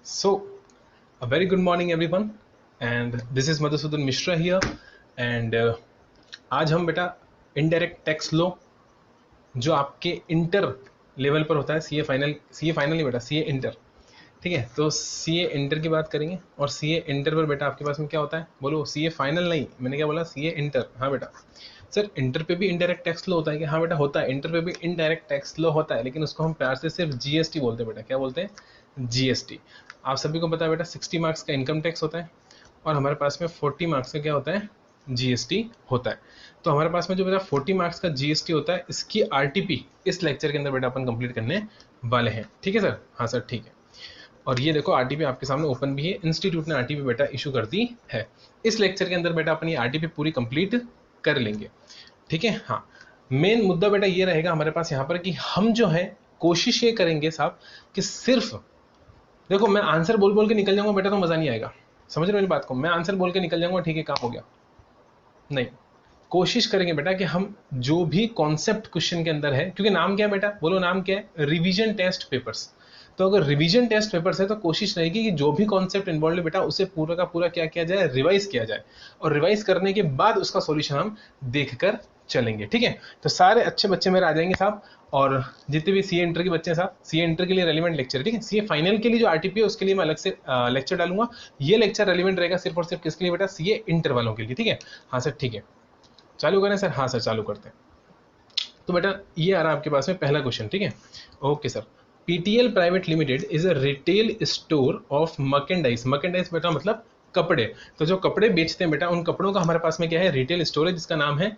So, a very good morning, everyone, and this is Madhusudan Mishra here. And आज हम बेटा indirect tax लो जो आपके इंटर लेवल पर होता है, सीए फाइनल नहीं बेटा, सीए इंटर, ठीक है। तो सीए इंटर की बात करेंगे और सीए इंटर पर बेटा आपके पास में क्या होता है, बोलो। सीए फाइनल नहीं, मैंने क्या बोला, सीए इंटर। हाँ बेटा, सर इंटर पे भी इनडायरेक्ट टैक्स लो होता है कि? हाँ बेटा होता है, इंटर पे भी इनडायरेक्ट टैक्स लो होता है, लेकिन उसको हम प्यार से सिर्फ जीएसटी बोलते हैं बेटा। क्या बोलते हैं? जीएसटी। आप सभी को पता है बेटा 60 मार्क्स का इनकम टैक्स होता है और हमारे पास में 40 मार्क्स का क्या होता है? जीएसटी होता है। तो हमारे पास में जो बेटा 40 मार्क्स का जीएसटी होता है, इसकी आरटीपी इस लेक्चर के अंदर बेटा अपन कंप्लीट करने वाले हैं, ठीक है सर? हाँ सर, ठीक है। और ये देखो आरटीपी आपके सामने ओपन भी है, इंस्टीट्यूट ने आरटीपी बेटा इशू कर दी है। इस लेक्चर के अंदर बेटा अपन ये आरटीपी पूरी कंप्लीट कर लेंगे, ठीक है। हाँ, मेन मुद्दा बेटा ये रहेगा हमारे पास यहाँ पर कि हम जो है कोशिश ये करेंगे साहब कि सिर्फ देखो, मैं आंसर बोल बोल के निकल जाऊंगा बेटा तो मजा नहीं आएगा। समझ रहे हो मेरी बात को? मैं आंसर बोल के निकल जाऊंगा, ठीक है, काम हो गया, नहीं। कोशिश करेंगे बेटा कि हम जो भी कॉन्सेप्ट क्वेश्चन के अंदर है, क्योंकि नाम क्या है बेटा, बोलो नाम क्या है? Revision test papers. तो अगर रिवीजन टेस्ट पेपर्स है तो कोशिश रहेगी कि जो भी कॉन्सेप्ट इन्वॉल्व है बेटा उसे पूरा का पूरा क्या किया जाए, रिवाइज किया जाए, और रिवाइज करने के बाद उसका सॉल्यूशन हम देखकर चलेंगे, ठीक है। तो सारे अच्छे बच्चे मेरे आ जाएंगे साहब, और जितने भी सीए इंटर के बच्चे हैं साहब, सीए इंटर के लिए रेलिवेंट लेक्चर, ठीक है। सीए फाइनल के लिए जो आरटीपी है उसके लिए मैं अलग से लेक्चर डालूंगा। ये लेक्चर रेलिवेंट रहेगा सिर्फ और सिर्फ किसके लिए बेटा? सीए इंटर वालों के लिए, ठीक है। हाँ सर, ठीक है, चालू करें सर? हाँ सर, चालू करते हैं। तो बेटा ये आ रहा है आपके पास में पहला क्वेश्चन, ठीक है। Okay sir, PTL private limited is a retail store of merchandise. Merchandise बेटा मतलब कपड़े। तो जो कपड़े बेचते हैं बेटा, उन कपड़ों का हमारे पास में क्या है? रिटेल स्टोर है, जिसका नाम है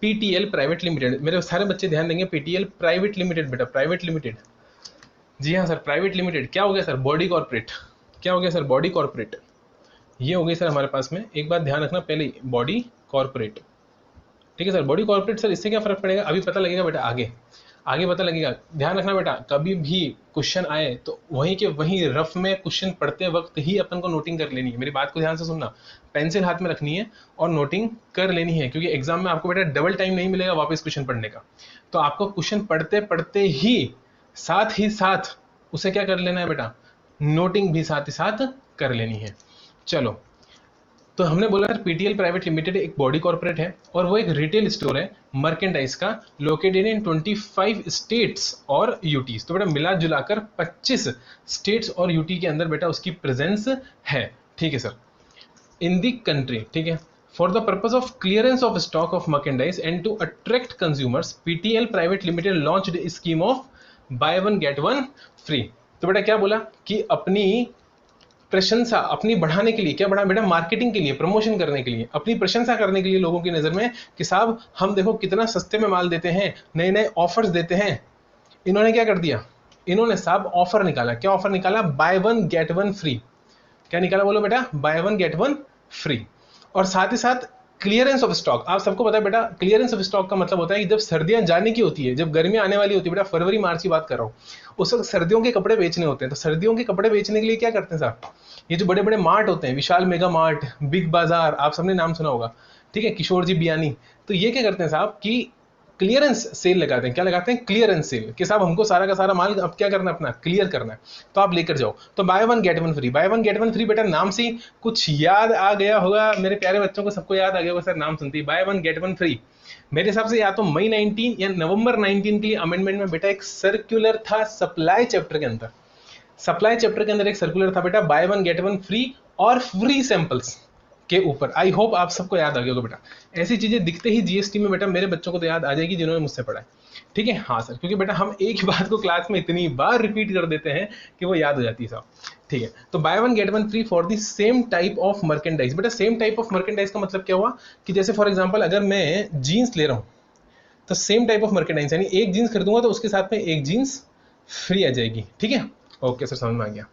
पीटीएल प्राइवेट लिमिटेड। मेरे सारे बच्चे ध्यान देंगे, पीटीएल प्राइवेट लिमिटेड बेटा, प्राइवेट लिमिटेड। जी हाँ सर, प्राइवेट लिमिटेड। क्या हो गया सर? Body corporate. क्या हो गया सर? Body corporate. ये हो गई सर हमारे पास में। एक बात ध्यान रखना, पहले बॉडी कॉर्पोरेट, ठीक है सर। बॉडी कॉर्पोरेट सर, इससे क्या फर्क पड़ेगा अभी पता लगेगा बेटा, आगे आगे पता लगेगा। ध्यान रखना बेटा, कभी भी क्वेश्चन आए तो वहीं के वहीं रफ में क्वेश्चन पढ़ते वक्त ही अपन को नोटिंग कर लेनी है। मेरी बात को ध्यान से सुनना, पेंसिल हाथ में रखनी है और नोटिंग कर लेनी है, क्योंकि एग्जाम में आपको बेटा डबल टाइम नहीं मिलेगा वापस क्वेश्चन पढ़ने का। तो आपको क्वेश्चन पढ़ते पढ़ते ही साथ उसे क्या कर लेना है बेटा? नोटिंग भी साथ ही साथ कर लेनी है। चलो, तो हमने बोला सर पीटीएल प्राइवेट लिमिटेड एक बॉडी कॉर्पोरेट है और वो एक रिटेल स्टोर है मर्केंडाइज का, लोकेटेड इन 25 स्टेट्स और यूटीज। तो बेटा मिला जुलाकर 25 स्टेट्स और यूटी के अंदर बेटा उसकी प्रेजेंस है, ठीक है सर, इन दी कंट्री, ठीक है। For the purpose of clearance of stock of merchandise and to attract consumers, PTL private limited launched a scheme of buy one get one free. तो बेटा क्या बोला कि अपनी प्रशंसा अपनी बढ़ाने के लिए, क्या बढ़ा बेटा? मार्केटिंग के लिए, प्रमोशन करने के लिए, अपनी प्रशंसा करने के लिए लोगों की नजर में कि साहब हम देखो कितना सस्ते में माल देते हैं, नए नए ऑफर्स देते हैं। इन्होंने क्या कर दिया? इन्होंने साहब ऑफर निकाला। क्या ऑफर निकाला? Bye one get one free. क्या निकाला बोलो बेटा? Bye one get one free. और साथ ही साथ क्लियरेंस ऑफ स्टॉक। आप सबको पता है बेटा, क्लियरेंस ऑफ स्टॉक का मतलब होता है कि जब सर्दियां जाने की होती है, जब गर्मियां आने वाली होती है बेटा, फरवरी मार्च की बात कर रहा हूँ, उस वक्त सर्दियों के कपड़े बेचने होते हैं। तो सर्दियों के कपड़े बेचने के लिए क्या करते हैं साहब? ये जो बड़े बड़े मार्ट होते हैं, विशाल मेगा मार्ट, बिग बाजार, आप सबने नाम सुना होगा, ठीक है, किशोर जी बियानी, तो ये क्या करते हैं साहब कि क्लियरेंस सेल लगाते हैं। क्या लगाते हैं? क्लियरेंस सेल, कि साहब हमको सारा का सारा माल अब क्या करना है, अपना क्लियर करना है, तो आप लेकर जाओ। तो bye one get one free, bye one get one free बेटा नाम से कुछ याद आ गया होगा मेरे प्यारे बच्चों को, सबको याद आ गया होगा सर नाम सुनते ही, buy one get one free. मेरे हिसाब से या तो मई 19 या नवंबर 19 के लिए अमेंडमेंट में बेटा एक सर्कुलर था सप्लाई चैप्टर के अंदर। सप्लाई चैप्टर के अंदर एक सर्कुलर था बेटा, bye one get one free और फ्री सैंपल्स के ऊपर। आई होप आप सबको याद आ गया होगा बेटा। ऐसी चीजें दिखते ही जीएसटी में बेटा मेरे बच्चों को तो याद आ जाएगी जिन्होंने मुझसे पढ़ा है, ठीक है। हाँ सर, क्योंकि बेटा हम एक ही बात को क्लास में इतनी बार रिपीट कर देते हैं कि वो याद हो जाती है साहब, ठीक है। तो bye one get one free for the same type of merchandise. बेटा सेम टाइप ऑफ मर्केंडाइज का मतलब क्या हुआ कि जैसे फॉर एग्जाम्पल अगर मैं जीन्स ले रहा हूँ तो सेम टाइप ऑफ मर्केंडाइज, यानी एक जीन्स खरीदूंगा तो उसके साथ में एक जीन्स फ्री आ जाएगी, ठीक है। ओके सर, समझ में आ गया।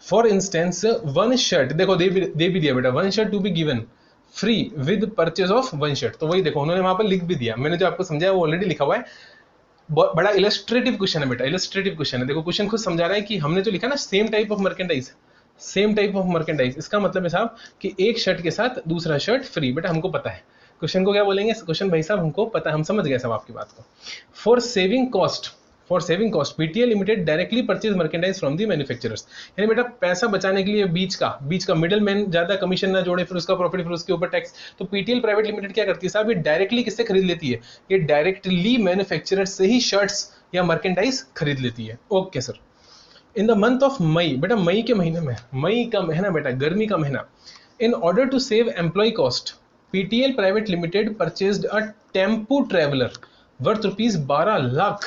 फॉर इंस्टेंस वन शर्ट, देखो दे भी दिया बेटा, one shirt to be given free with purchase of one shirt. तो वही देखो उन्होंने वहां पर लिख भी दिया, मैंने जो आपको समझाया वो ऑलरेडी लिखा हुआ है। बड़ा इलस्ट्रेटिव क्वेश्चन है बेटा, इलस्ट्रेटिव क्वेश्चन है। देखो क्वेश्चन खुद समझा रहा है कि हमने जो लिखा ना same type of merchandise, same type of merchandise, इसका मतलब है साहब कि एक शर्ट के साथ दूसरा शर्ट फ्री। बेटा हमको पता है क्वेश्चन को क्या बोलेंगे, क्वेश्चन भाई साहब हमको पता है, हम समझ गए साहब आपकी बात को। For saving cost, for saving cost PTL limited directly purchase merchandise from the manufacturers. यानी बेटा पैसा बचाने के लिए बीच का मिडल मैन ज्यादा कमीशन ना जोड़े, फिर उसका प्रॉफिट, फिर उसके ऊपर टैक्स, तो पीटीएल प्राइवेट लिमिटेड क्या करती है साहब, ये डायरेक्टली किससे खरीद लेती है, ये डायरेक्टली मैन्युफैक्चरर से ही शर्ट्स या मर्केंडाइज खरीद लेती है। Okay sir. In the month of May, बेटा मई के महीने में, मई का महीना बेटा गर्मी का महीना, in order to save employ cost PTL private limited purchased a tempo traveller worth ₹12 lakh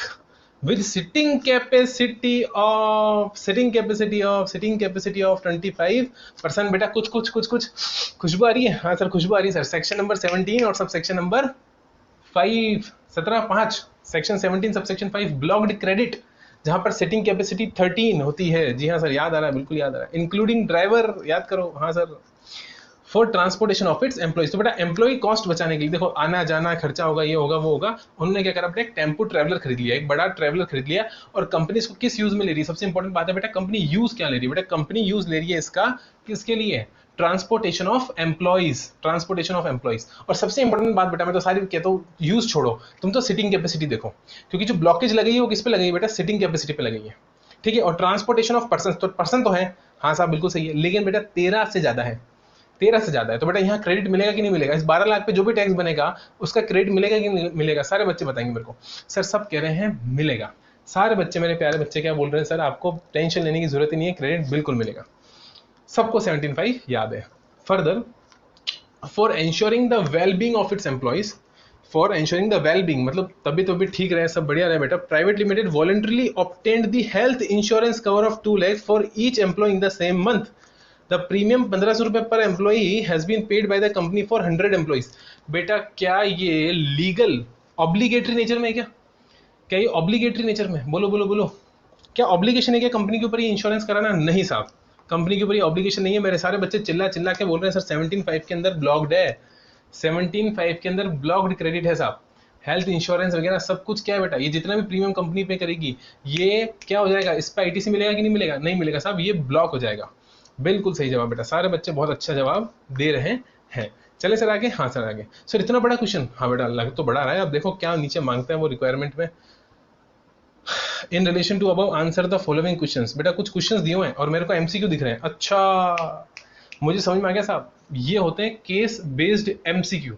with sitting capacity of 25%। बेटा कुछ खुशबू आ रही है? हाँ सर खुशबू आ रही है सर। सेक्शन नंबर 17 और sub section number 5 17 section 17 sub section 5 blocked credit, जहां पर सेटिंग कैपेसिटी 13 होती है। जी हाँ सर, याद आ रहा है, बिल्कुल याद आ रहा है। इंक्लूडिंग ड्राइवर, याद करो। हाँ sir. For transportation of its employees, तो बेटा एम्प्लॉय कॉस्ट बचाने के लिए, देखो आना जाना खर्चा होगा, ये होगा वो होगा, उन्होंने क्या करा बेटा, एक टेम्पो ट्रैवलर खरीद लिया, एक बड़ा ट्रैवलर खरीद लिया। और कंपनी इसको किस यूज में ले रही है, सबसे इंपॉर्टेंट बात है बेटा, कंपनी यूज क्या ले रही है बेटा, कंपनी यूज ले रही है इसका किसके लिए, transportation of employees, transportation of employees. और सबसे इंपॉर्टेंट बात बेटा, मैं तो सारी कहता हूँ यूज छोड़ो, तुम तो सिटिंग कैपेसिटी देखो, क्योंकि जो ब्लॉकेज लगी है वो किस पे लगी है बेटा, सिटिंग कैपेसिटी पे लगी है, ठीक है। और ट्रांसपोर्टेशन ऑफ पर्सन, तो पर्सन तो है, हाँ साहब बिल्कुल सही है, लेकिन बेटा 13 से ज्यादा है, 13 से ज्यादा है, तो बेटा यहाँ क्रेडिट मिलेगा कि नहीं मिलेगा, इस 12 लाख पे जो भी टैक्स बनेगा उसका क्रेडिट मिलेगा कि नहीं मिलेगा, सारे बच्चे बताएंगे मेरे को। सर सब कह रहे हैं मिलेगा, सारे बच्चे, मेरे प्यारे बच्चे क्या बोल रहे हैं, सर आपको टेंशन लेने की जरूरत ही नहीं है, क्रेडिट बिल्कुल मिलेगा, सबको 17.5 याद है। Further, for ensuring the wellbeing of its employees, for ensuring the wellbeing मतलब तभी ठीक रहे, सब बढ़िया रहे बेटा, private limited voluntarily obtained the health insurance cover of 2 lakh for each employ in the same month. The premium 1500 रुपए per employee has been paid by the company for 100 employees. बेटा क्या ये लीगल ऑब्लिगेटरी नेचर में है क्या ये obligatory nature में, बोलो बोलो बोलो, क्या ऑब्लिगेशन है क्या कंपनी के ऊपर ये इंश्योरेंस कराना? नहीं साहब, कंपनी के ऊपर ये ऑब्लिगेशन नहीं है। मेरे सारे बच्चे चिल्ला के बोल रहे हैं सर 17.5 के अंदर ब्लॉक्ड है, 17.5 के अंदर ब्लॉक्ड क्रेडिट है साहब। हेल्थ इंश्योरेंस वगैरह सब कुछ क्या है बेटा, ये जितना भी प्रीमियम कंपनी पे करेगी ये क्या हो जाएगा, इस पर आईटीसी मिलेगा कि नहीं मिलेगा? नहीं मिलेगा साहब, ये ब्लॉक हो जाएगा। बिल्कुल सही जवाब बेटा, सारे बच्चे बहुत अच्छा जवाब दे रहे हैं। चले सर आगे। हाँ सर आगे। सर इतना बड़ा क्वेश्चन, हाँ बेटा लग तो बड़ा रहा है, अब देखो क्या नीचे मांगते हैं वो रिक्वायरमेंट में। In relation to above answer the following questions. बेटा कुछ क्वेश्चंस दिए हुए हैं और मेरे को एमसीक्यू दिख रहे हैं। अच्छा मुझे समझ में आ गया साहब, ये होते हैं केस बेस्ड एमसीक्यू,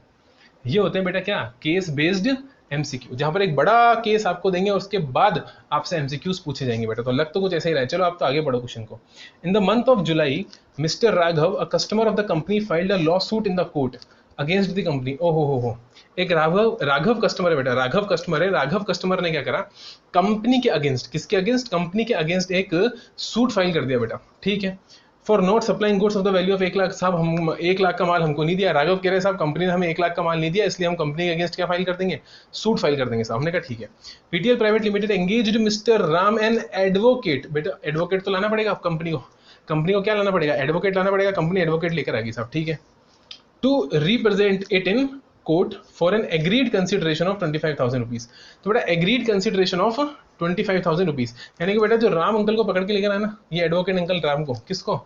ये होते हैं बेटा क्या, केस बेस्ड एमसीक्यू, जहां पर एक बड़ा केस आपको देंगे और उसके बाद आपसे एमसीक्यूज पूछे जाएंगे बेटा। तो लग तो कुछ ऐसा ही रहा है। चलो आप तो आगे बढ़ो क्वेश्चन को। इन the month of July mister Raghav a customer of the company filed a law suit in the court against the company. ओहो हो, एक राघव कस्टमर है बेटा, राघव कस्टमर है, राघव कस्टमर ने क्या करा, कंपनी के अगेंस्ट, किसके अगेंस्ट, कंपनी के अगेंस्ट एक सूट फाइल कर दिया बेटा, ठीक है। For not supplying goods of the value of 1 lakh. साहब हम 1 लाख का माल हमको नहीं दिया, राघव कह रहे हैं साहब कंपनी ने हमें 1 लाख का माल नहीं दिया, इसलिए हम कंपनी के अगेंस्ट क्या फाइल कर देंगे, सूट फाइल कर देंगे साहब। हमने कहा ठीक है। PTL private limited engaged mister Ram an advocate. बेटा एडवोकेट तो लाना पड़ेगा कंपनी को क्या लाना पड़ेगा, एडवोकेट लाना पड़ेगा, कंपनी एडवोकेट लेकर आएगी साहब, ठीक है। To represent it in court for an agreed consideration of 25,000 rupees. तो बेटा एग्रीड कंसिडरेशन ऑफ 25,000 रुपीज, यानी कि बेटा जो राम अंकल को पकड़ के लेकर आया ना, ये एडवोकेट अंकल राम को, किसको,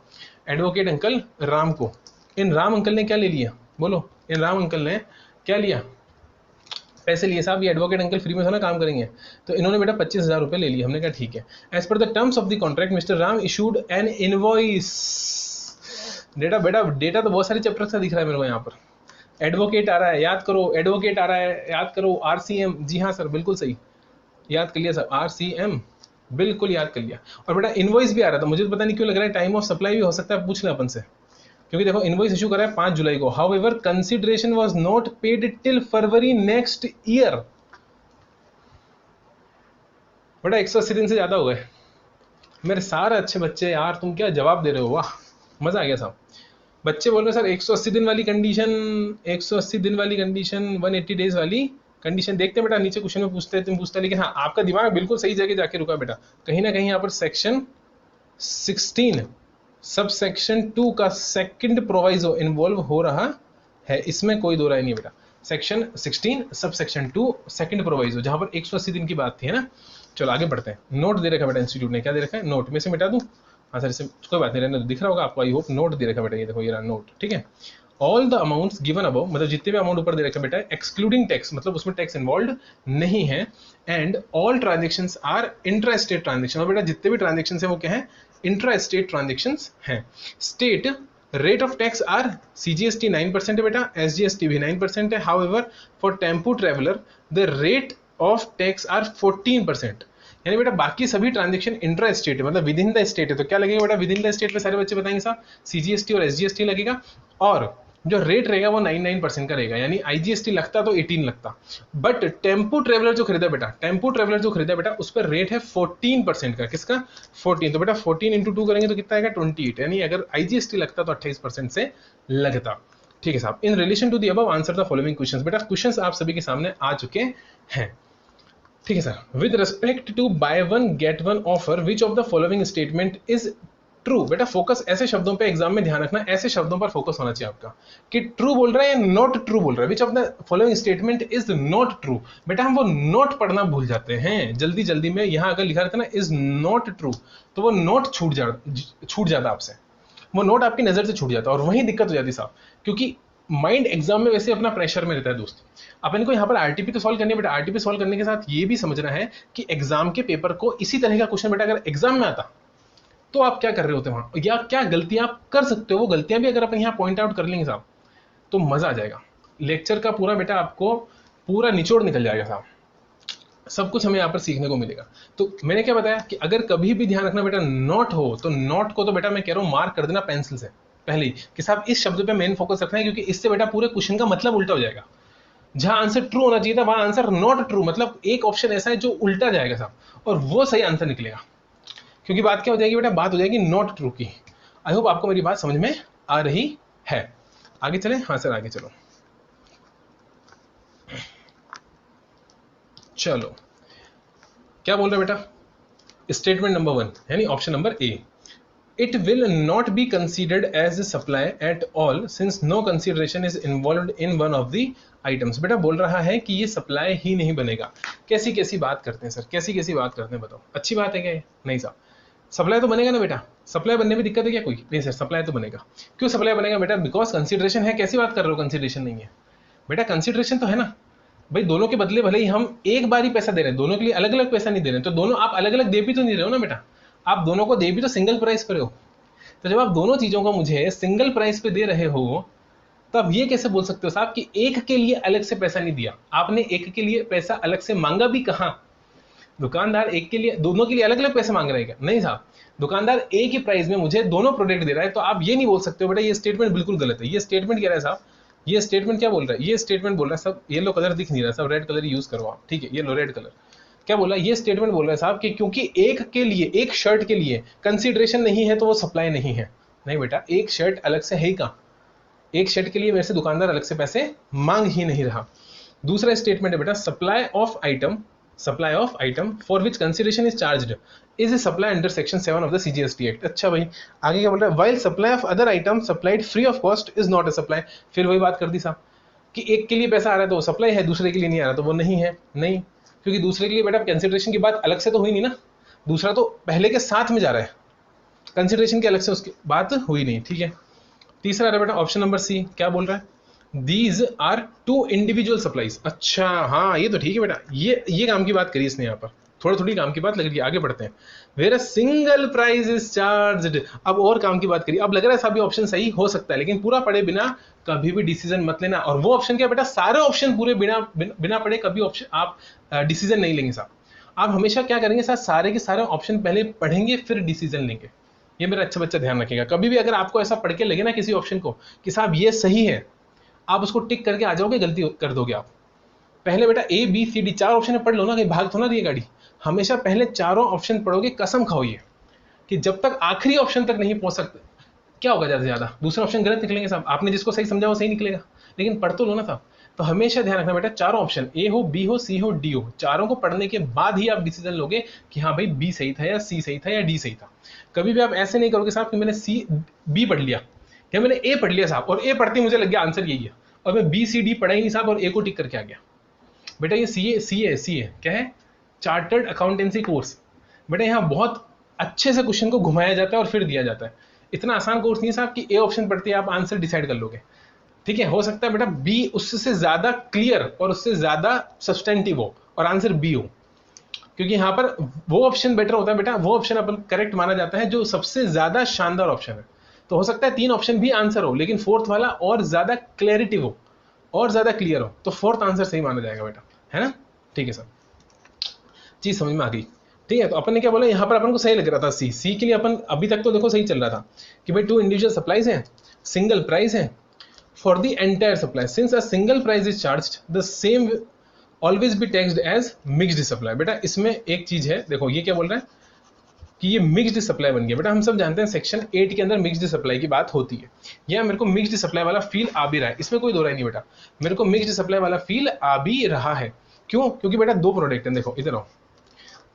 एडवोकेट अंकल राम को। इन राम अंकल ने क्या ले लिया, बोलो, इन राम अंकल ने क्या लिया, पैसे लिए साहब, ये एडवोकेट अंकल फ्री में था ना काम करेंगे, तो इन्होंने बेटा 25,000 रुपए ले लिए। हमने कहा ठीक है। As per the terms of the contract mister Ram issued an invoice. बेटा डेटा तो बहुत सारे चैप्टर से दिख रहा है मेरे को यहाँ पर। एडवोकेट आ रहा है, याद करो, एडवोकेट आ रहा है, याद करो। आरसीएम, जी हाँ सर बिल्कुल सही, याद कर लिया सर, आरसीएम बिल्कुल याद कर लिया। और बेटा इनवॉइस भी आ रहा था, मुझे तो पता नहीं क्यों लग रहा है टाइम ऑफ सप्लाई भी हो सकता है, पूछ लें अपन से, क्योंकि देखो इनवॉइस इशू करा है 5 जुलाई को। However consideration was not paid till February next year. बेटा 180 दिन से ज्यादा हो गए। मेरे सारे अच्छे बच्चे यार, तुम क्या जवाब दे रहे हो, वाह मजा आ गया साहब। बच्चे बोल रहे हैं सर 180 दिन वाली कंडीशन, 180 दिन वाली कंडीशन, 180 डेज वाली कंडीशन। देखते हैं बेटा नीचे क्वेश्चन में पूछते हैं, तुम पूछते हैं, लेकिन हाँ आपका दिमाग बिल्कुल सही जगह जाके रुका बेटा। कहीं ना कहीं यहाँ पर सेक्शन 16 सब सेक्शन 2 का सेकंड प्रोवाइजो इन्वॉल्व हो रहा है, इसमें कोई दो राय नहीं बेटा। Section 16 sub section 2 second proviso, जहां पर 180 दिन की बात थी, है ना। चलो आगे बढ़ते हैं। नोट दे रखा बेटा इंस्टीट्यूट ने, क्या दे रखा है, नोट में से मिटा दूं, हाँ सर इससे कोई बात नहीं, रहने दिख रहा होगा आपको, आई होप। नोट दे रखा बेटा, ये देखो ये रहा नोट, ठीक है। All the amounts given above, मतलब जितने भी अमाउंट ऊपर दे रखे बेटा, एक्सक्लूडिंग टैक्स, मतलब उसमें टैक्स इन्वॉल्व नहीं है, and all transactions are intra state transaction, और बेटा जितने भी ट्रांजेक्शन है वो क्या है, इंट्रा स्टेट ट्रांजेक्शन हैं। State rate of tax are CGST 9% है बेटा, SGST भी 9% है। However for tempo traveller the rate of tax are 14%। यानी बेटा बाकी सभी ट्रांजेक्शन इंट्रा स्टेट है, मतलब विद इन द स्टेट है, तो क्या लगेगा बेटा, विद इन द स्टेट पे सारे बच्चे बताएंगे साहब, CGST और SGST लगेगा, और जो रेट रहेगा वो 99% का रहेगा, यानी IGST लगता तो 18 लगता। बट टेम्पू ट्रेवलर जो खरीदा बेटा, टेम्पू ट्रेवलर जो खरीदा बेटा, उस पर रेट है 14% का। किसका? 14। तो बेटा 14 इंटू 2 करेंगे तो कितना आएगा, 28। यानी अगर IGST लगता तो 28% से लगता। ठीक है साहब। In relation to the above answer the following questions. बेटा क्वेश्चंस आप सभी के सामने आ चुके हैं। ठीक है sir. With respect to buy one get one offer which of the following statement is true. बेटा फोकस ऐसे शब्दों पे एग्जाम में ध्यान रखना, ऐसे शब्दों पर फोकस होना चाहिए आपका कि ट्रू बोल रहा है या नॉट ट्रू बोल रहा है। विच of the following statement is not true. बेटा हम वो नॉट पढ़ना भूल जाते हैं जल्दी जल्दी में। यहां अगर लिखा रहता ना इज नॉट ट्रू, तो वो नॉट छूट जाता आपसे, वो नोट आपकी नजर से छूट जाता है, और वही दिक्कत हो जाती साहब, क्योंकि माइंड एग्जाम में वैसे अपना प्रेशर में रहता है दोस्त। अपन को यहाँ पर आरटीपी तो सॉल्व करनी है बेटा, आरटीपी सॉल्व करने के साथ ये भी समझना है कि एग्जाम के पेपर को इसी तरह का क्वेश्चन बेटा अगर एग्जाम में आता तो आप क्या कर रहे होते वहां, या क्या गलतियां आप कर सकते हो, वो गलतियां भी अगर अपन यहाँ पॉइंट आउट कर लेंगे साहब तो मजा आ जाएगा। लेक्चर का पूरा बेटा आपको पूरा निचोड़ निकल जाएगा साहब, सब कुछ हमें यहाँ पर सीखने को मिलेगा। तो मैंने क्या बताया कि अगर कभी भी ध्यान रखना बेटा नॉट हो, तो नॉट को तो बेटा मैं कह रहा हूँ मार्क कर देना पेंसिल से पहले ही कि साहब इस शब्द पे मेन फोकस रखना है, क्योंकि इससे बेटा पूरे क्वेश्चन का मतलब उल्टा हो जाएगा। जहां आंसर ट्रू होना चाहिए था वहां आंसर नॉट ट्रू, मतलब एक ऑप्शन ऐसा है जो उल्टा जाएगा साहब, और वो सही आंसर निकलेगा। क्योंकि बात क्या हो जाएगी बेटा, बात हो जाएगी नॉट ट्रू की। आई होप आपको मेरी बात समझ में आ रही है। आगे चले? हाँ सर आगे चलो। चलो क्या बोल रहे बेटा, स्टेटमेंट नंबर 1 यानी option number A, it will not be considered as a supply at all since no consideration is involved in one of the items। बेटा बोल रहा है कि ये सप्लाई ही नहीं बनेगा। कैसी कैसी बात करते हैं सर, कैसी कैसी बात करते हैं बताओ, अच्छी बात है क्या ये? नहीं साहब, सप्लाई तो बनेगा ना बेटा, सप्लाई बनने में दिक्कत है क्या कोई? नहीं सर सप्लाई तो बनेगा। क्यों सप्लाई बनेगा बेटा? बिकॉज कंसिडरेशन है। कैसी बात कर रहे हो, कंसिडरेशन नहीं है बेटा, कंसिडरेशन तो है ना भाई। दोनों के बदले भले ही हम एक बार ही पैसा दे रहे हैं, दोनों के लिए अलग अलग पैसा नहीं दे रहे हैं, तो दोनों आप अलग अलग दे भी तो नहीं रहे हो ना बेटा, आप दोनों को दे भी तो सिंगल प्राइस पर हो। तो जब आप दोनों चीजों को मुझे सिंगल प्राइस पे दे रहे हो, तब ये कैसे बोल सकते हो साहब कि एक के लिए अलग से पैसा नहीं दिया? आपने एक के लिए पैसा अलग से मांगा भी कहां? दुकानदार एक के लिए, दोनों के लिए अलग अलग पैसे मांग रहे हैं क्या? नहीं साहब, दुकानदार एक ही प्राइस में मुझे दोनों प्रोडक्ट दे रहा है। तो आप ये नहीं बोल सकते हो बेटा ये स्टेटमेंट बिल्कुल गलत है। ये स्टेटमेंट क्या रहा है साहब, ये स्टेटमेंट क्या बोल रहा है? ये स्टेटमेंट बोल रहा है सब, येलो कलर दिख नहीं रहा सब, रेड कलर यूज करो आप, ठीक है, येलो रेड कलर। क्या बोला? ये स्टेटमेंट बोल रहा है साहब कि क्योंकि एक के लिए, एक शर्ट के लिए कंसीडरेशन नहीं है तो वो सप्लाई नहीं है। नहीं बेटा, एक शर्ट अलग से है ही कहां, एक शर्ट के लिए मेरे से दुकानदार अलग से पैसे मांग ही नहीं रहा। दूसरा स्टेटमेंट है बेटा, supply of item for which consideration is charged is a supply under section 7 of the CGST act. अच्छा भाई, आगे क्या बोल रहा है? While supply of other item supplied free of cost is not a supply. फिर वही बात कर दी साहब कि एक के लिए पैसा आ रहा है तो वो सप्लाई है, दूसरे के लिए नहीं आ रहा तो वो नहीं है। नहीं, क्योंकि दूसरे के लिए बेटा कंसिडरेशन की बात अलग से तो हुई नहीं ना, दूसरा तो पहले के साथ में जा रहा है, कंसिडरेशन के अलग से उसकी बात हुई नहीं। ठीक है, तीसरा है बेटा ऑप्शन नंबर सी, क्या बोल रहा है? These are two individual supplies. अच्छा हाँ, ये तो ठीक है बेटा, ये काम की बात करी इसने यहाँ पर, थोड़ी थोड़ी काम की बात लग रही है। आगे बढ़ते हैं। Where a single price is charged, अब और काम की बात करी। अब लग रहा है सभी ऑप्शन सही हो सकता है, लेकिन पूरा पढ़े बिना कभी भी डिसीजन मत लेना। और वो ऑप्शन क्या बेटा, सारे ऑप्शन पूरे बिना पढ़े कभी ऑप्शन आप डिसीजन नहीं लेंगे साहब। आप हमेशा क्या करेंगे साहब, सारे के सारे ऑप्शन पहले पढ़ेंगे फिर डिसीजन लेंगे। ये मेरा अच्छा बच्चा ध्यान रखेगा। कभी भी अगर आपको ऐसा पढ़ के लगे ना किसी ऑप्शन को कि साहब ये सही है, आप उसको टिक करके आ जाओगे, गलती कर दोगे आप। पहले बेटा A B C D 4 option पढ़ लो ना, कहीं भाग तो ना दिए गाड़ी। हमेशा पहले चारों ऑप्शन पढ़ोगे, कसम खाओ ये कि जब तक आखिरी ऑप्शन तक नहीं पहुंच सकते, क्या होगा ज्यादा से ज्यादा दूसरे ऑप्शन गलत निकलेंगे साहब। आपने जिसको सही समझा वो सही निकलेगा, लेकिन पढ़ तो लो ना साहब। तो हमेशा ध्यान रखना बेटा, चारों ऑप्शन A हो B हो C हो D हो, चारों को पढ़ने के बाद ही आप डिसीजन लोगे कि हाँ भाई B सही था या C सही था या D सही था। कभी भी आप ऐसे नहीं करोगे साहब कि मैंने B पढ़ लिया या मैंने A पढ़ लिया साहब, और A पढ़ते मुझे लग गया आंसर यही है, और मैं B C D पढ़ा ही नहीं साहब और A को टिक करके आ गया। बेटा ये CA क्या है? Chartered accountancy course. बेटा यहाँ बहुत अच्छे से क्वेश्चन को घुमाया जाता है और फिर दिया जाता है। इतना आसान कोर्स नहीं है साहब कि A ऑप्शन पढ़ते आप आंसर डिसाइड कर लोगे। ठीक है, हो सकता है बेटा बी उससे ज्यादा क्लियर और उससे ज्यादा सब्सटेंटिव हो और आंसर बी हो, क्योंकि यहां पर वो ऑप्शन बेटर होता है बेटा, वो ऑप्शन अपन करेक्ट माना जाता है जो सबसे ज्यादा शानदार ऑप्शन है। तो हो सकता है 3 ऑप्शन भी आंसर हो, लेकिन फोर्थ वाला और ज्यादा क्लैरिटी हो और ज्यादा क्लियर हो, तो फोर्थ आंसर सही माना जाएगा बेटा, है ना। ठीक है सर, चीज समझ में आ गई। ठीक है, तो अपन ने क्या बोला, यहाँ पर अपन को सही लग रहा था सी के लिए अपन अभी तक तो देखो सही चल रहा था कि भाई 2 इंडिविजुअल सप्लाईज हैं, सिंगल प्राइस है for the entire supply, since a single price is charged the same always be taxed as mixed supply. बेटा इसमें एक चीज है, देखो ये क्या बोल रहा है कि ये मिक्स्ड सप्लाई बन गया। बेटा हम सब जानते हैं सेक्शन 8 के अंदर मिक्स्ड सप्लाई की बात होती है, या मेरे को मिक्स्ड सप्लाई वाला फील आ भी रहा है, इसमें कोई दो राय नहीं बेटा, मेरे को मिक्स्ड सप्लाई वाला फील आ भी रहा है। क्यों? क्योंकि बेटा 2 प्रोडक्ट हैं, देखो इधर आओ,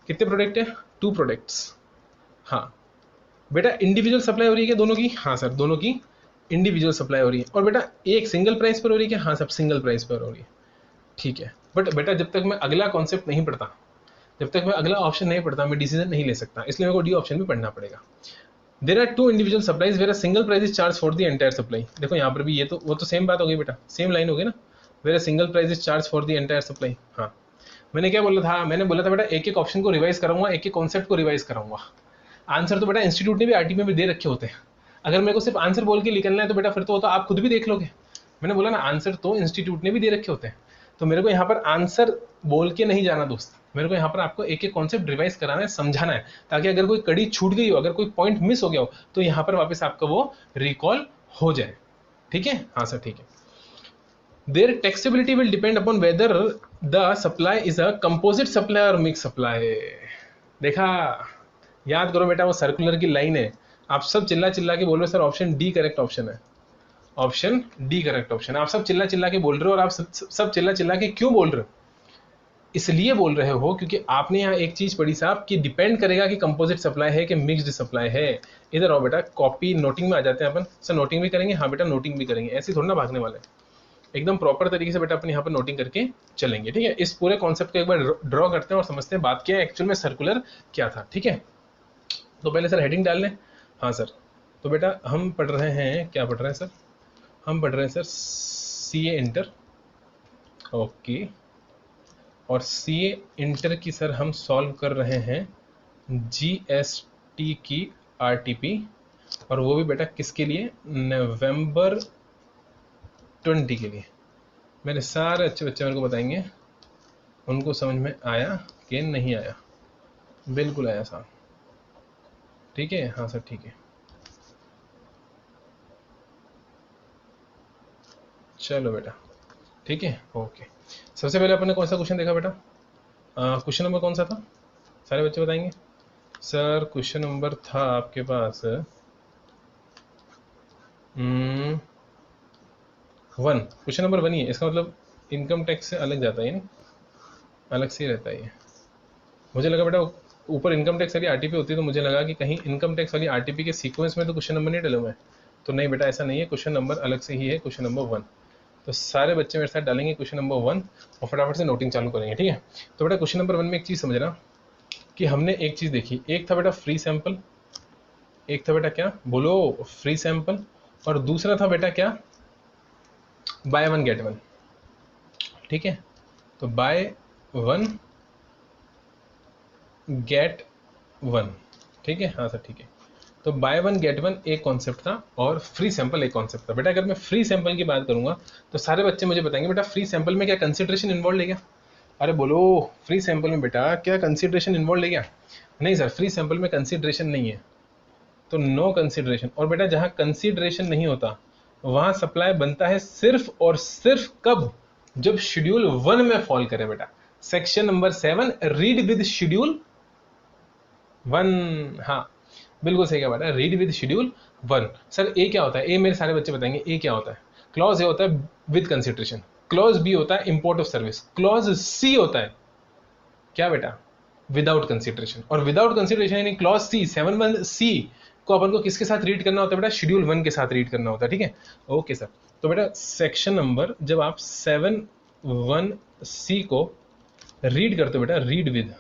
कितने प्रोडक्ट है? 2 प्रोडक्ट्स। हाँ बेटा, इंडिविजुअल सप्लाई हो रही है क्या दोनों की? हाँ सर, दोनों की इंडिविजुअल सप्लाई हो रही है। और बेटा एक सिंगल प्राइस पर हो रही है क्या? हाँ सब सिंगल प्राइस पर हो रही है। ठीक है, बट बेटा जब तक मैं अगला कॉन्सेप्ट नहीं पढ़ता, जब तक मैं अगला ऑप्शन नहीं पढ़ता, मैं डिसीजन नहीं ले सकता, इसलिए मेरे को डी ऑप्शन भी पढ़ना पड़ेगा। There are 2 individual supplies where a single price is charge for the entire supply. देखो यहाँ पर भी ये तो वो तो सेम बात हो गई बेटा, सेम लाइन हो गई ना, where a single price is charge for the entire supply. हाँ मैंने क्या बोला था? मैंने बोला था बेटा एक एक ऑप्शन को रिवाइज कराऊंगा, एक एक कॉन्सेप्ट को रिवाइज कराऊंगा। आंसर तो बेटा इंस्टीट्यूट ने भी आरटी में भी दे रखे होते हैं, अगर मेरे को सिर्फ आंसर बोल के निकलना है तो बेटा फिर तो वो तो आप खुद भी देख लोगे। मैंने बोला ना आंसर तो इंस्टीट्यूट ने भी दे रखे होते हैं, तो मेरे को यहाँ पर आंसर बोल के नहीं जाना दोस्त, मेरे को यहाँ पर आपको एक एक कॉन्सेप्ट रिवाइज कराना है, समझाना है, ताकि अगर कोई कड़ी छूट गई हो, अगर कोई पॉइंट मिस हो गया हो, तो यहाँ पर वापस आपका वो रिकॉल हो जाए। ठीक है, हाँ सर ठीक है। Their taxability will depend upon whether the supply is a composite supply or mixed supply। देखा, याद करो बेटा, वो सर्कुलर की लाइन है, आप सब चिल्ला चिल्ला के बोल रहे हो sir option D correct option है, ऑप्शन डी करेक्ट ऑप्शन है। आप सब चिल्ला चिल्ला के बोल रहे हो, और आप सब चिल्ला चिल्ला के क्यों बोल रहे हो? इसलिए बोल रहे हो क्योंकि आपने यहाँ एक चीज पढ़ी साहब कि डिपेंड करेगा कि कंपोजिट सप्लाई है कि मिक्स्ड सप्लाई है। इधर आओ बेटा, कॉपी नोटिंग में आ जाते हैं अपन। सर नोटिंग भी करेंगे? हाँ बेटा नोटिंग भी करेंगे, ऐसे थोड़ा ना भागने वाले, एकदम प्रॉपर तरीके से बेटा अपन यहाँ पर नोटिंग करके चलेंगे। ठीक है, इस पूरे कॉन्सेप्ट को एक बार ड्रॉ करते हैं और समझते हैं बात क्या है एक्चुअल में, सर्कुलर क्या था। ठीक है, तो पहले सर हेडिंग डाल लें। हाँ सर, तो बेटा हम पढ़ रहे हैं, क्या पढ़ रहे हैं सर? हम पढ़ रहे हैं सर सीए इंटर। ओके, और सीए इंटर की सर हम सॉल्व कर रहे हैं जीएसटी की आरटीपी, और वो भी बेटा किसके लिए? नवंबर 20 के लिए। मेरे सारे अच्छे बच्चे मेरे को बताएंगे उनको समझ में आया कि नहीं आया। बिल्कुल आया साहब, ठीक है, हाँ सर ठीक है। चलो बेटा ठीक है, ओके। सबसे पहले अपन ने कौन सा क्वेश्चन देखा बेटा? क्वेश्चन नंबर कौन सा था, सारे बच्चे बताएंगे? सर क्वेश्चन नंबर था आपके पास 1, क्वेश्चन नंबर 1 ही है, इसका मतलब इनकम टैक्स से अलग जाता है, यानी अलग से ही रहता है ये। मुझे लगा बेटा ऊपर इनकम टैक्स वाली आरटीपी होती है, तो मुझे लगा कि कहीं इनकम टैक्स वाली आरटीपी के सीक्वेंस में तो क्वेश्चन नंबर नहीं डले हुए हैं, तो नहीं बेटा ऐसा नहीं है, क्वेश्चन नंबर अलग से ही है, क्वेश्चन नंबर 1। तो सारे बच्चे मेरे साथ डालेंगे क्वेश्चन नंबर 1 और फटाफट से नोटिंग चालू करेंगे। ठीक है, तो बेटा क्वेश्चन नंबर 1 में एक चीज़ समझना कि हमने एक चीज़ देखी, एक था बेटा फ्री सैंपल, एक था बेटा क्या बोलो, फ्री सैंपल, और दूसरा था बेटा क्या, बाय वन गेट वन। ठीक है, तो बाय वन गेट वन, ठीक है, हाँ सर ठीक है। तो बाय वन गेट वन एक कॉन्सेप्ट था और फ्री सैंपल एक कॉन्सेप्ट था। बेटा अगर मैं फ्री सैंपल की बात करूंगा तो सारे बच्चे मुझे बताएंगे बेटा फ्री सैंपल में क्या कंसिडरेशन इन्वॉल्व है क्या? अरे बोलो, फ्री सैंपल में बेटा क्या कंसिडरेशन इन्वॉल्व है क्या? नहीं सर, फ्री सैंपल में कंसिडरेशन नहीं है, तो नो कंसिडरेशन। और बेटा जहां कंसिडरेशन नहीं होता वहां सप्लाई बनता है सिर्फ और सिर्फ कब? जब शेड्यूल 1 में फॉल करे बेटा, section number 7 read with schedule 1। हाँ बिल्कुल सही कहा बेटा, रीड विद शेड्यूल 1। सर ए क्या होता है? ए मेरे सारे बच्चे बताएंगे ए क्या होता है। क्लॉज ए होता है विद कंसिडरेशन, क्लॉज बी होता है import of service, clause C होता है क्या बेटा? Without consideration. और विदाउट कंसिडरेशन यानी क्लॉज सी 7(1)(c) को अपन को किसके साथ रीड करना होता है बेटा? शेड्यूल 1 के साथ रीड करना होता है। ठीक है, ओके सर। तो बेटा सेक्शन नंबर जब आप 7(1)(c) को रीड करते हो बेटा, रीड विद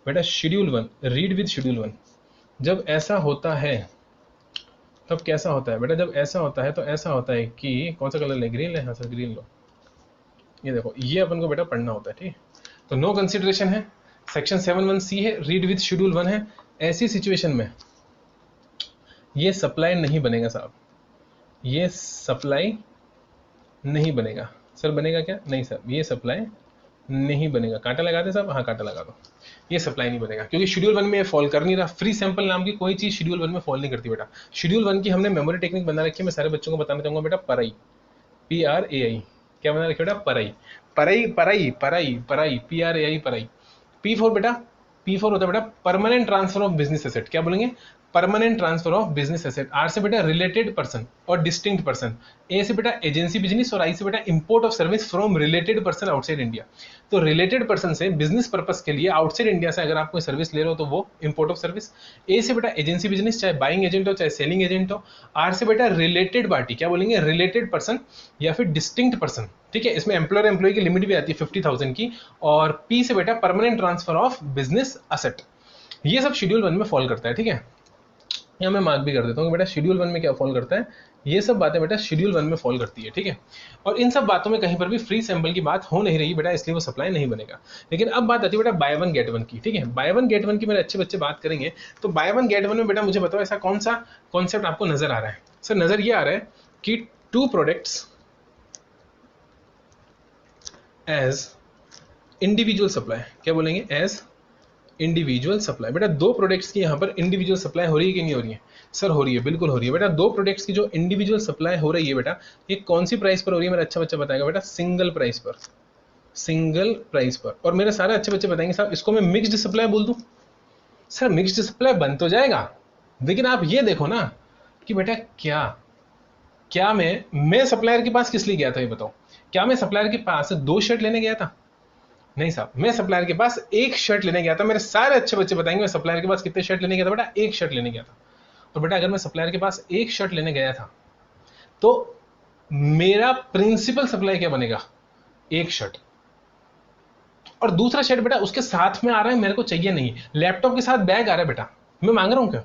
बेटा शेड्यूल 1, रीड विद शेड्यूल 1, जब ऐसा होता है तब कैसा होता है बेटा, जब ऐसा होता है तो ऐसा होता है कि कौन सा कलर ले, ग्रीन ले, हाँ सर ग्रीन लो। ये देखो ये अपन को बेटा पढ़ना होता है, ठीक। तो नो कंसिडरेशन है, सेक्शन 7(1)(c) है, रीड विथ शेड्यूल 1 है। ऐसी सिचुएशन में ये सप्लाई नहीं बनेगा साहब, ये सप्लाई नहीं बनेगा। सर बनेगा क्या? नहीं सर, ये सप्लाई नहीं बनेगा। कांटा लगा दे साहब, हाँ कांटा लगा दो। ये सप्लाई नहीं बनेगा क्योंकि शेड्यूल 1 में फॉल कर नहीं रहा। फ्री सैंपल नाम की कोई चीज शेड्यूल 1 में फॉल नहीं करती बेटा। शेड्यूल 1 की हमने मेमोरी टेक्निक बना रखी है, मैं सारे बच्चों को बताना चाहूंगा बेटा, पराई, PRAI। क्या बना रखी बेटा? पराई, पराई पराई पराई पराई, PRAI पराई। P4 बेटा, P4 होता है बेटा permanent transfer of business asset. क्या बोलेंगे? Permanent transfer of business asset. R से बेटा रिलेटेड पर्सन और डिस्टिंक्ट पर्सन। ए से बेटा एजेंसी बिजनेस और आई से बेटा import of service from related person outside India. तो रिलेटेड पर्सन से बिजनेस पर्पस के लिए आउटसाइड इंडिया से अगर आप कोई सर्विस ले रहे हो तो वो इंपोर्ट ऑफ सर्विस। ए से बेटा एजेंसी बिजनेस, चाहे बाइंग एजेंट हो चाहे सेलिंग एजेंट हो। आर से बेटा रिलेटेड पार्टी, क्या बोलेंगे? रिलेटेड पर्सन या फिर डिस्टिंक्ट पर्सन, ठीक है। इसमें एम्प्लॉयर एम्प्लॉय की लिमिट भी आती है 50,000 की। और पी से बेटा permanent transfer of business asset. ये सब शेड्यूल 1 में फॉल करता है, ठीक है। यहाँ मैं मार्क भी कर देता हूँ कि बेटा शेड्यूल 1 में क्या फॉल करता है, ये सब बातें बेटा शेड्यूल 1 में फॉल करती है, ठीक है। और इन सब बातों में कहीं पर भी फ्री सैंपल की बात हो नहीं रही बेटा, इसलिए वो सप्लाई नहीं बनेगा। लेकिन अब बात आती है बेटा बाय वन गेट वन की, ठीक है। बाय वन गेट वन की मेरे अच्छे बच्चे बात करेंगे। तो बाय वन गेट वन में बेटा मुझे बताओ ऐसा कौन सा कॉन्सेप्ट आपको नजर आ रहा है? सर नजर ये आ रहा है कि 2 प्रोडक्ट्स एज इंडिविजुअल सप्लाई। क्या बोलेंगे? As individual supply. बेटा 2 प्रोडक्ट्स की यहाँ पर इंडिविजुअल सप्लाई हो रही है कि नहीं हो रही है? सर हो रही है, बिल्कुल हो रही है बेटा। 2 प्रोडक्ट्स की जो इंडिविजुअल सप्लाई हो रही है बेटा, ये कौन सी प्राइस पर हो रही है? मेरा अच्छा बच्चा बताएगा बेटा, सिंगल प्राइस पर, सिंगल प्राइस पर। और मेरे सारे अच्छे बच्चे बताएंगे साहब इसको मैं मिक्स्ड सप्लाई बोल दूं। सर मिक्स्ड सप्लाई बन तो जाएगा, लेकिन आप ये देखो ना कि बेटा क्या मैं सप्लायर के पास किस लिए गया था, ये बताओ। क्या मैं सप्लायर के पास 2 शर्ट लेने गया था? नहीं साहब, मैं सप्लायर के पास 1 शर्ट लेने गया था। मेरे सारे अच्छे बच्चे बताएंगे मैं सप्लायर के पास कितने शर्ट लेने गया था? बेटा 1 शर्ट लेने गया था। और बेटा अगर मैं सप्लायर के पास 1 शर्ट लेने गया था तो मेरा प्रिंसिपल सप्लाई क्या बनेगा? 1 शर्ट। और दूसरा शर्ट बेटा उसके साथ में आ रहा है, मेरे को चाहिए नहीं। लैपटॉप के साथ बैग आ रहा है बेटा, मैं मांग रहा हूं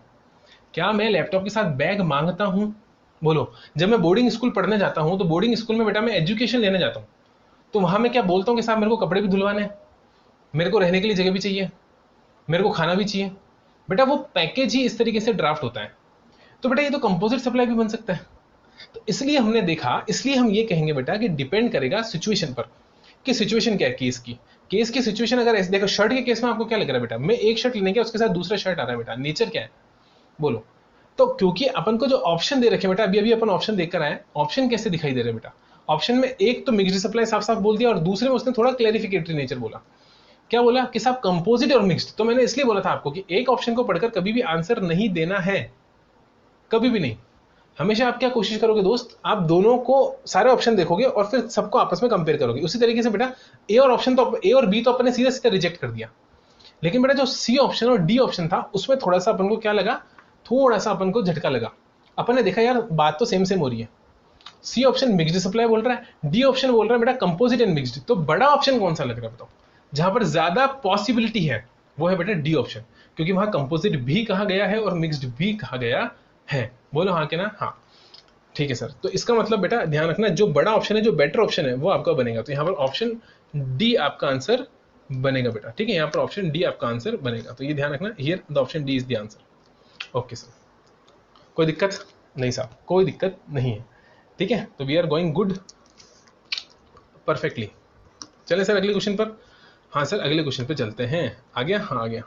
क्या मैं लैपटॉप के साथ बैग मांगता हूं? बोलो। जब मैं बोर्डिंग स्कूल पढ़ने जाता हूं तो बोर्डिंग स्कूल में बेटा मैं एजुकेशन लेने जाता हूं, तो वहां मैं क्या बोलता हूं कि साहब मेरे को कपड़े भी धुलवाने हैं, मेरे को रहने के लिए जगह भी चाहिए, मेरे को खाना भी चाहिए। बेटा वो पैकेज ही इस तरीके से ड्राफ्ट होता है। तो बेटा ये तो कंपोजिट सप्लाई भी बन सकता है। तो इसलिए हमने देखा, इसलिए हम ये कहेंगे बेटा कि डिपेंड करेगा सिचुएशन पर कि सिचुएशन क्या है केस की सिचुएशन। अगर ऐसे देखो, शर्ट के केस में आपको क्या लग रहा है बेटा? मैं 1 शर्ट लेने गया, उसके साथ दूसरा शर्ट आ रहा है बेटा, नेचर क्या है बोलो। तो क्योंकि अपन को जो ऑप्शन दे रखे बेटा, अभी अपन ऑप्शन देखकर आए, ऑप्शन कैसे दिखाई दे रहे बेटा? ऑप्शन में एक तो मिक्स्ड सप्लाई साफ साफ बोल दिया और दूसरे में उसने थोड़ा क्लैरिफिकेटरी नेचर बोला। क्या बोला कि साहब कंपोजिट और मिक्स्ड। तो मैंने इसलिए बोला था आपको कि एक ऑप्शन को पढ़कर कभी भी आंसर नहीं देना है, कभी भी नहीं। हमेशा आप क्या कोशिश करोगे दोस्त, आप दोनों को सारे ऑप्शन देखोगे और फिर सबको आपस में कंपेयर करोगे। उसी तरीके से बेटा ए और बी तो अपने सीधा सीधा रिजेक्ट कर दिया, लेकिन बेटा जो सी ऑप्शन और डी ऑप्शन था उसमें थोड़ा सा अपन को क्या लगा, थोड़ा सा अपन को झटका लगा। अपन ने देखा यार बात तो सेम हो रही है। सी ऑप्शन मिक्स्ड सप्लाई बोल रहा है, डी ऑप्शन बोल रहा है बेटा कंपोजिट एंड मिक्स्ड। तो बड़ा ऑप्शन कौन सा लग रहा है बताओ? जहां पर ज्यादा पॉसिबिलिटी है वो है बेटा डी ऑप्शन, क्योंकि वहां कंपोजिट भी कहा गया है और मिक्स्ड भी कहा गया है। बोलो हाँ के ना? हाँ ठीक है सर। तो इसका मतलब बेटा ध्यान रखना, जो बड़ा ऑप्शन है, जो बेटर ऑप्शन है वो आपका बनेगा। तो यहाँ पर ऑप्शन डी आपका आंसर बनेगा बेटा, ठीक है। यहाँ पर ऑप्शन डी आपका आंसर बनेगा, तो ये ध्यान रखना, here the option D is the answer. Okay sir, कोई दिक्कत नहीं साहब, कोई दिक्कत नहीं है, ठीक है। तो we are going good perfectly. चले सर अगले क्वेश्चन पर। हाँ सर अगले क्वेश्चन पे चलते हैं। आ गया? हाँ आ गया।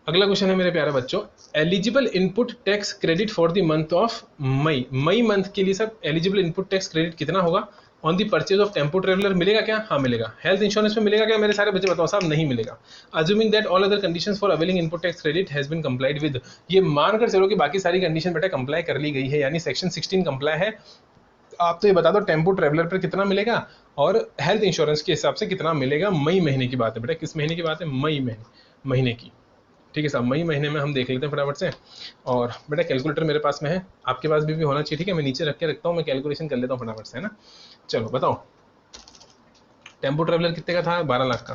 अगला क्वेश्चन है मेरे प्यारे बच्चों, eligible input tax credit for the month of May month के लिए सब एलिजिबल इनपुट टैक्स क्रेडिट कितना होगा on the purchase of tempo traveller? मिलेगा क्या? हाँ मिलेगा। हेल्थ इंश्योरेंस में मिलेगा क्या? मेरे सारे बच्चे बताओ साहब नहीं मिलेगा। Assuming that all other conditions for availing input tax credit has been complied with, ये मानकर चलो कि बाकी सारी कंडीशन बेटा कंप्लाई कर ली गई है, यानी सेक्शन 16 कंप्लाई है। आप तो ये बता दो टेम्पो ट्रेवलर पर कितना मिलेगा और हेल्थ इंश्योरेंस के हिसाब से कितना मिलेगा। मई महीने की बात है बेटा, किस महीने की बात है? मई महीने की, ठीक है साहब। मई महीने में हम देख लेते हैं फटाफट से। और बेटा कैलकुलेटर मेरे पास में है, आपके पास भी होना चाहिए, ठीक है। मैं नीचे रख के रखता हूँ, मैं कैलकुलेशन कर लेता हूँ फटाफट से, है ना। चलो बताओ, टेम्पो ट्रेवलर कितने का था? 12 लाख का।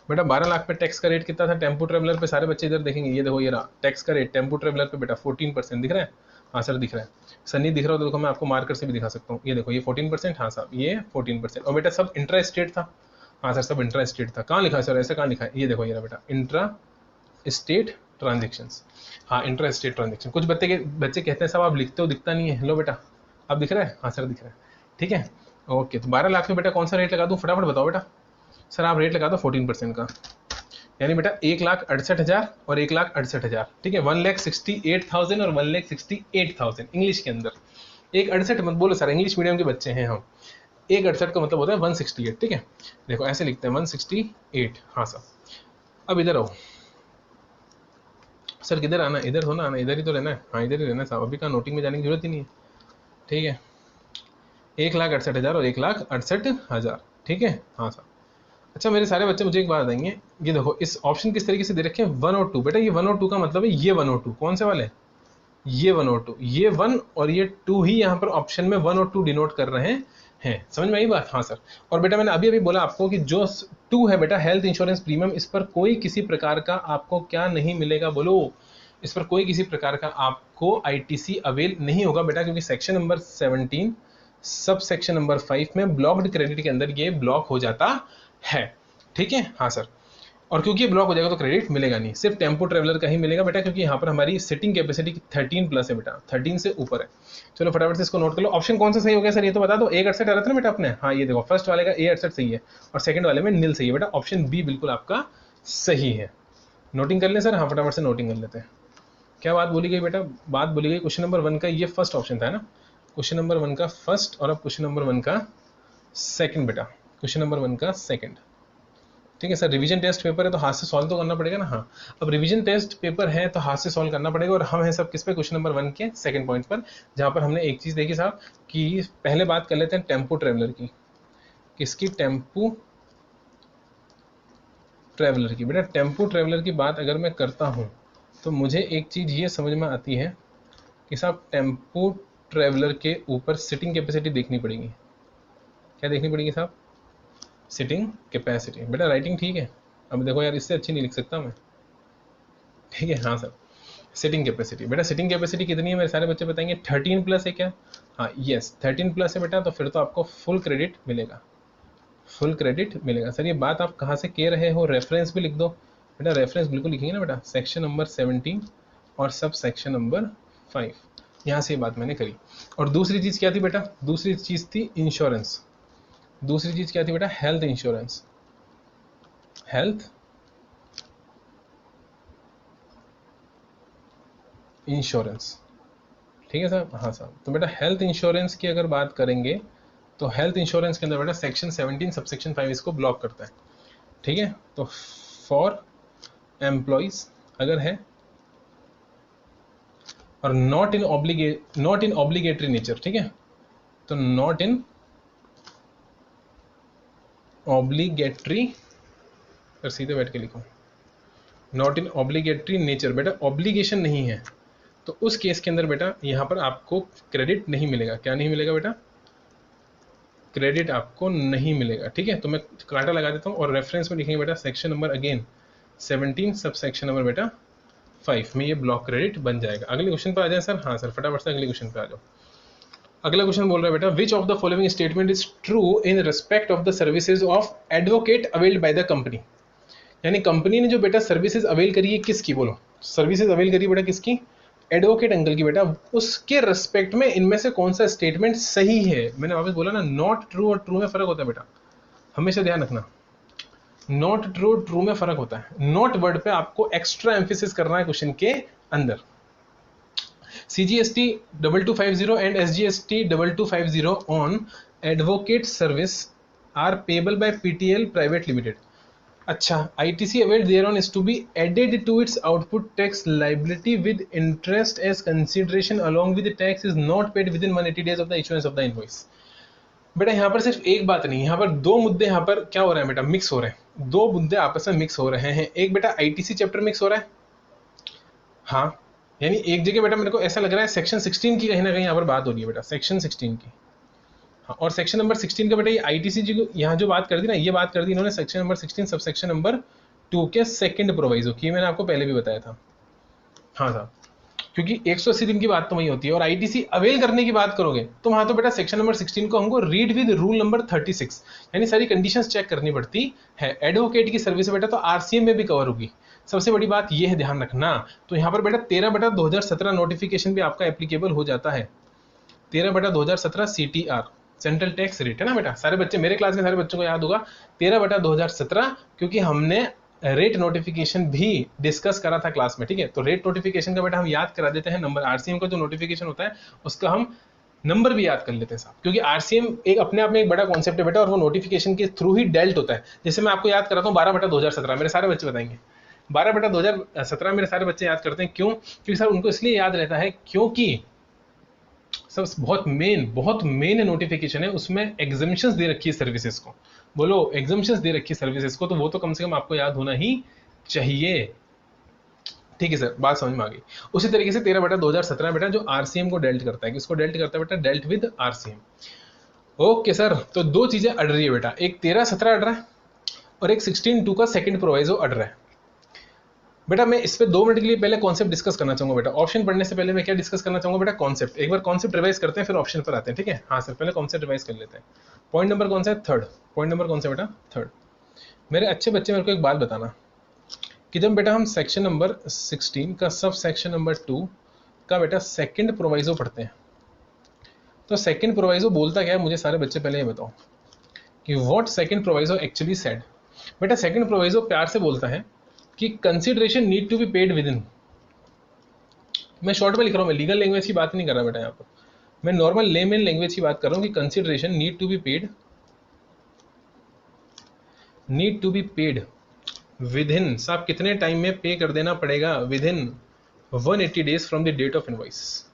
बेटा 12 लाख पे टैक्स का रेट कितना था टेम्पो ट्रेवलर पे? सारे बच्चे इधर देखेंगे, ये देखो ये रहा टैक्स का रेट टेम्पो ट्रेवलर पे बेटा 14% दिख रहा है। हाँ सर दिख रहा है। सर नहीं दिख रहा हो तो देखो मैं आपको मार्कर से भी दिखा सकता हूँ। ये देखो ये 14%, हाँ साहब ये 14%। और बेटा सब इंट्रा स्टेट था। हाँ सर सब इंट्रा स्टेट था। कहाँ लिखा है सर, ऐसा कहाँ लिखा है? ये देखो ये रहा बेटा, इंट्रा स्टेट ट्रांजेक्शंस। हाँ इंट्रा स्टेट ट्रांजेक्शन। कुछ बच्चे कहते हैं साहब आप लिखते हो दिखता नहीं है। लो बेटा अब दिख रहा है? हाँ सर दिख रहा है। ठीक है ओके। तो 12 लाख में बेटा कौन सा रेट लगा दूँ, फटाफट बताओ बेटा। सर आप रेट लगा दो 14% का, यानी बेटा 1,68,000 और 1,68,000। ठीक है 1,68,000 और 1,68,000 इंग्लिश के अंदर। 1,68 मत बोलो सर, इंग्लिश मीडियम के बच्चे हैं हम। 1,68 का मतलब होता है 168। ठीक है देखो ऐसे लिखते हैं 168। हाँ सर अब इधर आओ। सर किधर आना, इधर हो ना आना, इधर ही तो रहना है। हाँ इधर ही रहना है साहब, अभी कहाँ नोटिंग में जाने की जरूरत ही नहीं है। ठीक है 1,68,000 और 1,68,000। ठीक है हाँ सर। अच्छा मेरे सारे बच्चे मुझे एक बात बताएंगे, ये देखो इस ऑप्शन किस तरीके से दे रखे हैं 1 और 2। बेटा ये 1 और 2 का मतलब है ये 1 और 2 कौन से वाले? ये 1 और 2, ये 1 और ये 2 ही यहाँ पर ऑप्शन में 1 और 2 डिनोट कर रहे हैं। समझ में आई बात? हाँ सर। और बेटा मैंने अभी अभी बोला आपको कि जो 2 है बेटा हेल्थ इंश्योरेंस प्रीमियम, इस पर कोई किसी प्रकार का आपको क्या नहीं मिलेगा, बोलो? इस पर कोई किसी प्रकार का आपको आईटीसी अवेल नहीं होगा बेटा, क्योंकि section number 17 sub section number 5 में ब्लॉक्ड क्रेडिट के अंदर ये ब्लॉक हो जाता है। ठीक है हाँ सर। और क्योंकि ये ब्लॉक हो जाएगा तो क्रेडिट मिलेगा नहीं, सिर्फ टेम्पो ट्रेवलर का ही मिलेगा बेटा, क्योंकि यहाँ पर हमारी सिटिंग कैपेसिटी 13+ है बेटा, 13 से ऊपर है। चलो फटाफट से इसको नोट कर लो। ऑप्शन कौन सा सही हो गया सर ये तो बता दो। 1,68 आ रहा था ना बेटा अपने? हाँ ये देखो फर्स्ट वाले का 1,68 सही है और सेकंड वाले में नील सही है बेटा। ऑप्शन बी बिल्कुल आपका सही है। नोटिंग कर ले सर? हाँ फटाफट से नोटिंग कर लेते हैं। क्या बात बोली गई बेटा? बात बोली गई क्वेश्चन नंबर 1 का ये फर्स्ट ऑप्शन था ना, क्वेश्चन नंबर 1 का फर्स्ट, और अब क्वेश्चन नंबर 1 का सेकंड बेटा, क्वेश्चन नंबर 1 का सेकंड। ठीक है सर रिवीजन टेस्ट पेपर है तो हाथ से सॉल्व तो करना पड़ेगा ना। हाँ अब रिवीजन टेस्ट पेपर है तो हाथ से सॉल्व करना पड़ेगा, और हम हैं सब किस पे? क्वेश्चन नंबर 1 के सेकंड पॉइंट पर, जहां पर हमने एक चीज देखी साहब कि पहले बात कर लेते हैं टेम्पो ट्रेवलर की। किसकी? टेम्पो ट्रेवलर की। बेटा टेम्पो ट्रेवलर की बात अगर मैं करता हूं तो मुझे एक चीज ये समझ में आती है कि साहब टेम्पो ट्रेवलर के ऊपर सिटिंग कैपेसिटी देखनी पड़ेगी। क्या देखनी पड़ेगी साहब? Sitting capacity. बेटा राइटिंग ठीक है? अब देखो यार इससे अच्छी नहीं लिख सकता मैं। ठीक है हाँ सर सिटिंग कैपेसिटी। बेटा सिटिंग कैपेसिटी कितनी है मेरे सारे बच्चे बताएंगे? 13+ है क्या? हाँ यस 13+ है बेटा, तो फिर तो आपको फुल क्रेडिट मिलेगा, फुल क्रेडिट मिलेगा। सर ये बात आप कहाँ से कह रहे हो? रेफरेंस भी लिख दो बेटा, रेफरेंस बिल्कुल लिखेंगे ना बेटा, सेक्शन नंबर 17 और सब सेक्शन नंबर 5, यहाँ से ये बात मैंने करी। और दूसरी चीज़ क्या थी बेटा? दूसरी चीज़ थी इंश्योरेंस। दूसरी चीज़ क्या थी बेटा? Health insurance. Health insurance. ठीक है साहब? हाँ साहब। तो बेटा हेल्थ इंश्योरेंस की अगर बात करेंगे तो हेल्थ इंश्योरेंस के अंदर बेटा सेक्शन 17 सबसेक्शन 5 इसको ब्लॉक करता है। ठीक है तो फॉर एम्प्लॉइज अगर है और नॉट इन ऑब्लिगेटरी नेचर। ठीक है तो नॉट इन ऑब्लिगेटरी, पर सीधे बैठ के लिखो, नॉट इन ऑब्लिगेटरी नेचर। बेटा ऑब्लिगेशन नहीं है तो उस केस के अंदर बेटा यहाँ पर आपको क्रेडिट नहीं मिलेगा। क्या नहीं मिलेगा बेटा? क्रेडिट आपको नहीं मिलेगा। ठीक है तो मैं कांटा लगा देता हूँ और रेफरेंस में लिखेंगे बेटा section number again 17 sub section number बेटा 5 में ये ब्लॉक क्रेडिट बन जाएगा। अगले क्वेश्चन पर आ जाए सर। हाँ सर फटाफट से अगले क्वेश्चन पे आ जाओ। अगला क्वेश्चन बोल रहा है बेटा विच of the following statement is true in respect of the services of advocate availed bye the company. यानी कंपनी ने जो बेटा सर्विसेज अवेल करी है किसकी? बोलो सर्विसेज अवेल करी बेटा किसकी? एडवोकेट अंकल की। बेटा उसके रिस्पेक्ट में इनमें से कौन सा स्टेटमेंट सही है? मैंने वापस बोला ना नॉट ट्रू और ट्रू में फर्क होता है बेटा, हमेशा ध्यान रखना। नॉट ट्रू ट्रू में फर्क होता है। नॉट वर्ड पे आपको एक्स्ट्रा एम्फेसिस करना है क्वेश्चन के अंदर। CGST 2250 and SGST 2250 on advocate service are payable by PTL Private Limited. अच्छा ITC availed thereon is to be added to its output tax liability with interest as consideration along with the tax is not paid within 180 days of the issuance of the invoice. बेटा यहाँ पर सिर्फ एक बात नहीं, यहाँ पर दो मुद्दे यहाँ पर क्या हो रहे हैं बेटा? मिक्स हो रहे हैं। दो मुद्दे आपस में मिक्स हो रहे हैं। एक बेटा ITC चैप्टर मिक्स हो रहा है, हाँ यानी एक जगह बेटा मेरे को ऐसा लग रहा है सेक्शन 16 की कहीं ना कहीं यहाँ पर बात हो रही है बेटा, सेक्शन 16 की। हाँ और सेक्शन नंबर 16 का बेटा ये ITC जी यहाँ जो बात कर दी ना, ये बात कर दी इन्होंने section number 16 sub section number 2 के सेकंड प्रोवाइजो की, मैंने आपको पहले भी बताया था। हाँ साहब क्योंकि 180 दिन की बात तो वही होती है। और आईटीसी अवेल करने की बात करोगे तो वहां तो बेटा सेक्शन नंबर 16 को हमको रीड विद रूल नंबर 36 यानी सारी कंडीशंस चेक करनी पड़ती है। एडवोकेट की सर्विस बेटा तो आरसीएम में भी कवर होगी। सबसे बड़ी बात यह है, ध्यान रखना। तो यहाँ पर बेटा 13/2017 नोटिफिकेशन भी आपका एप्लीकेबल हो जाता है। 13/2017 CTR, सेंट्रल टैक्स रेट, है ना बेटा। सारे बच्चे, मेरे क्लास के सारे बच्चों को याद होगा 13/2017, क्योंकि हमने रेट नोटिफिकेशन भी डिस्कस करा था क्लास में, ठीक है। तो रेट नोटिफिकेशन का बेटा हम याद करा देते हैं नंबर। आरसीएम का जो नोटिफिकेशन होता है उसका हम नंबर भी याद कर लेते हैं साहब, क्योंकि आरसीएम एक अपने आप में एक बड़ा कॉन्सेप्ट है बेटा, और वो नोटिफिकेशन के थ्रू ही डेल्ट होता है। जैसे मैं आपको याद कराता हूँ 12/2017, मेरे सारे बच्चे बताएंगे 12/2017 मेरे सारे बच्चे याद करते हैं। क्यों? क्योंकि सर उनको इसलिए याद रहता है क्योंकि सब बहुत मेन नोटिफिकेशन है, उसमें एग्जम्पशंस दे रखी है सर्विसेज को। बोलो, एग्जम्पशंस दे रखी है सर्विसेज को, तो वो तो कम से कम आपको याद होना ही चाहिए। ठीक है सर, बात समझ में आ गई। उसी तरीके से 13/2017 बेटा जो आरसीएम को डेल्ट करता है, किसको डेल्ट करता है बेटा? Dealt with RCM. Okay sir, तो दो चीजें अड़ रही है बेटा, एक 13/17 अड़ रहा है और एक 16(2) का सेकंड प्रोवाइजो अड़ रहा है। बेटा मैं इस पे 2 मिनट के लिए पहले कॉन्सेप्ट डिस्कस करना चाहूंगा बेटा। ऑप्शन पढ़ने से पहले मैं क्या डिस्कस करना चाहूंगा बेटा? कॉन्सेप्ट। एक बार कॉन्सेप्ट रिवाइज करते हैं, फिर ऑप्शन पर आते हैं, ठीक है। हाँ सर, पहले कॉन्सेप्ट रिवाइज कर लेते हैं। पॉइंट नंबर कौन सा है? थर्ड। पॉइंट नंबर कौन सा बेटा? थर्ड। मेरे अच्छे बच्चे मेरे को एक बात बताना कि जब बेटा हम सेक्शन नंबर 16 का सब सेक्शन नंबर 2 का बेटा सेकंड प्रोवाइजो पढ़ते हैं, तो सेकंड प्रोवाइजो बोलता क्या है? मुझे सारे बच्चे पहले ये बताओ कि what second proviso actually said. बेटा सेकंड प्रोवाइजो प्यार से बोलता है कि consideration need to be paid within. मैं शॉर्ट में लिख रहा हूं, मैं लीगल लैंग्वेज की बात नहीं कर रहा बेटा, यहाँ पर मैं नॉर्मल लेमैन लैंग्वेज की बात कर रहा हूं कि consideration need to be paid within. साहब कितने टाइम में पे कर देना पड़ेगा? Within 180 days from the date of invoice.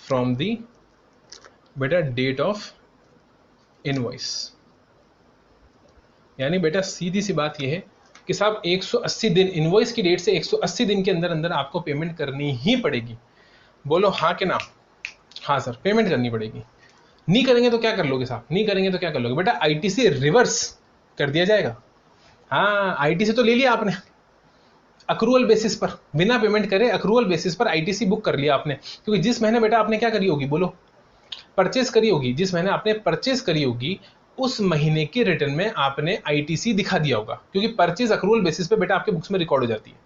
From the बेटा डेट ऑफ इनवॉइस। यानी बेटा सीधी सी बात यह है कि साहब 180 दिन, इनवॉइस की डेट से 180 दिन के अंदर अंदर आपको पेमेंट करनी ही पड़ेगी। बोलो हाँ कि ना? हाँ सर, पेमेंट करनी पड़ेगी। नहीं करेंगे तो क्या कर लोगे साहब? नहीं करेंगे तो क्या कर लोगे बेटा? आईटीसी रिवर्स कर दिया जाएगा। हाँ, आईटीसी तो ले लिया आपने अक्रूवल बेसिस पर, बिना पेमेंट करे अक्रूवल बेसिस पर आईटीसी बुक कर लिया आपने, क्योंकि जिस महीने बेटा आपने क्या करी होगी? बोलो, परचेस करी होगी। जिस महीने आपने परचेस करी होगी उस महीने के रिटर्न में आपने आईटीसी दिखा दिया होगा, क्योंकि परचेज अक्रूवल बेसिस पे बेटा आपके बुक्स में रिकॉर्ड हो जाती है।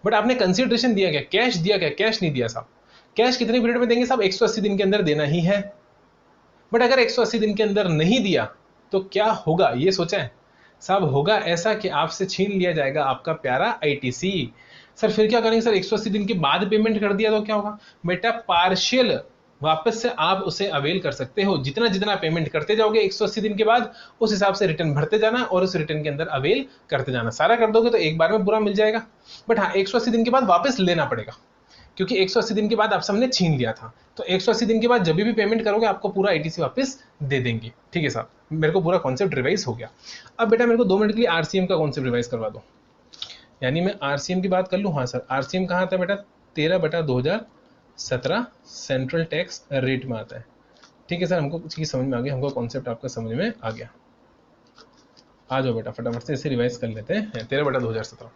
बट आपने कंसिडरेशन दिया क्या? कैश दिया क्या? कैश नहीं दिया साहब। कैश कितने पीरियड में देंगे साहब? 180 दिन के अंदर देना ही है। बट अगर 180 दिन के अंदर नहीं दिया तो क्या होगा? ये सोचा है साहब? होगा ऐसा कि आपसे छीन लिया जाएगा आपका प्यारा आईटीसी। सर फिर क्या करेंगे सर? 180 दिन के बाद पेमेंट कर दिया तो क्या होगा बेटा? पार्शियल वापस से आप उसे अवेल कर सकते हो। जितना जितना पेमेंट करते जाओगे 180 दिन के बाद, उस हिसाब से रिटर्न भरते जाना और उस रिटर्न के अंदर अवेल करते जाना। सारा कर दोगे तो एक बार में पूरा मिल जाएगा। बट हाँ, 180 दिन के बाद वापस लेना पड़ेगा, क्योंकि 180 दिन के बाद आपसे हमने छीन लिया था। तो 180 दिन के बाद जब भी पेमेंट करोगे आपको पूरा आईटीसी वापस दे देंगे। ठीक है साहब, मेरे को पूरा कॉन्सेप्ट रिवाइज हो गया। अब बेटा मेरे को 2 मिनट के लिए आरसीएम का कॉन्सेप्ट रिवाइज करवा दो। यानी मैं आरसीएम की बात कर लूँ। हाँ सर, आरसीएम कहाँ आता है बेटा? 13/2017 सेंट्रल टैक्स रेट में आता है। ठीक है सर, हमको कुछ चीज समझ में आ गया, हमको कॉन्सेप्ट आपका समझ में आ गया। आ जाओ बेटा फटाफट से इसे रिवाइज कर लेते हैं। 13/2017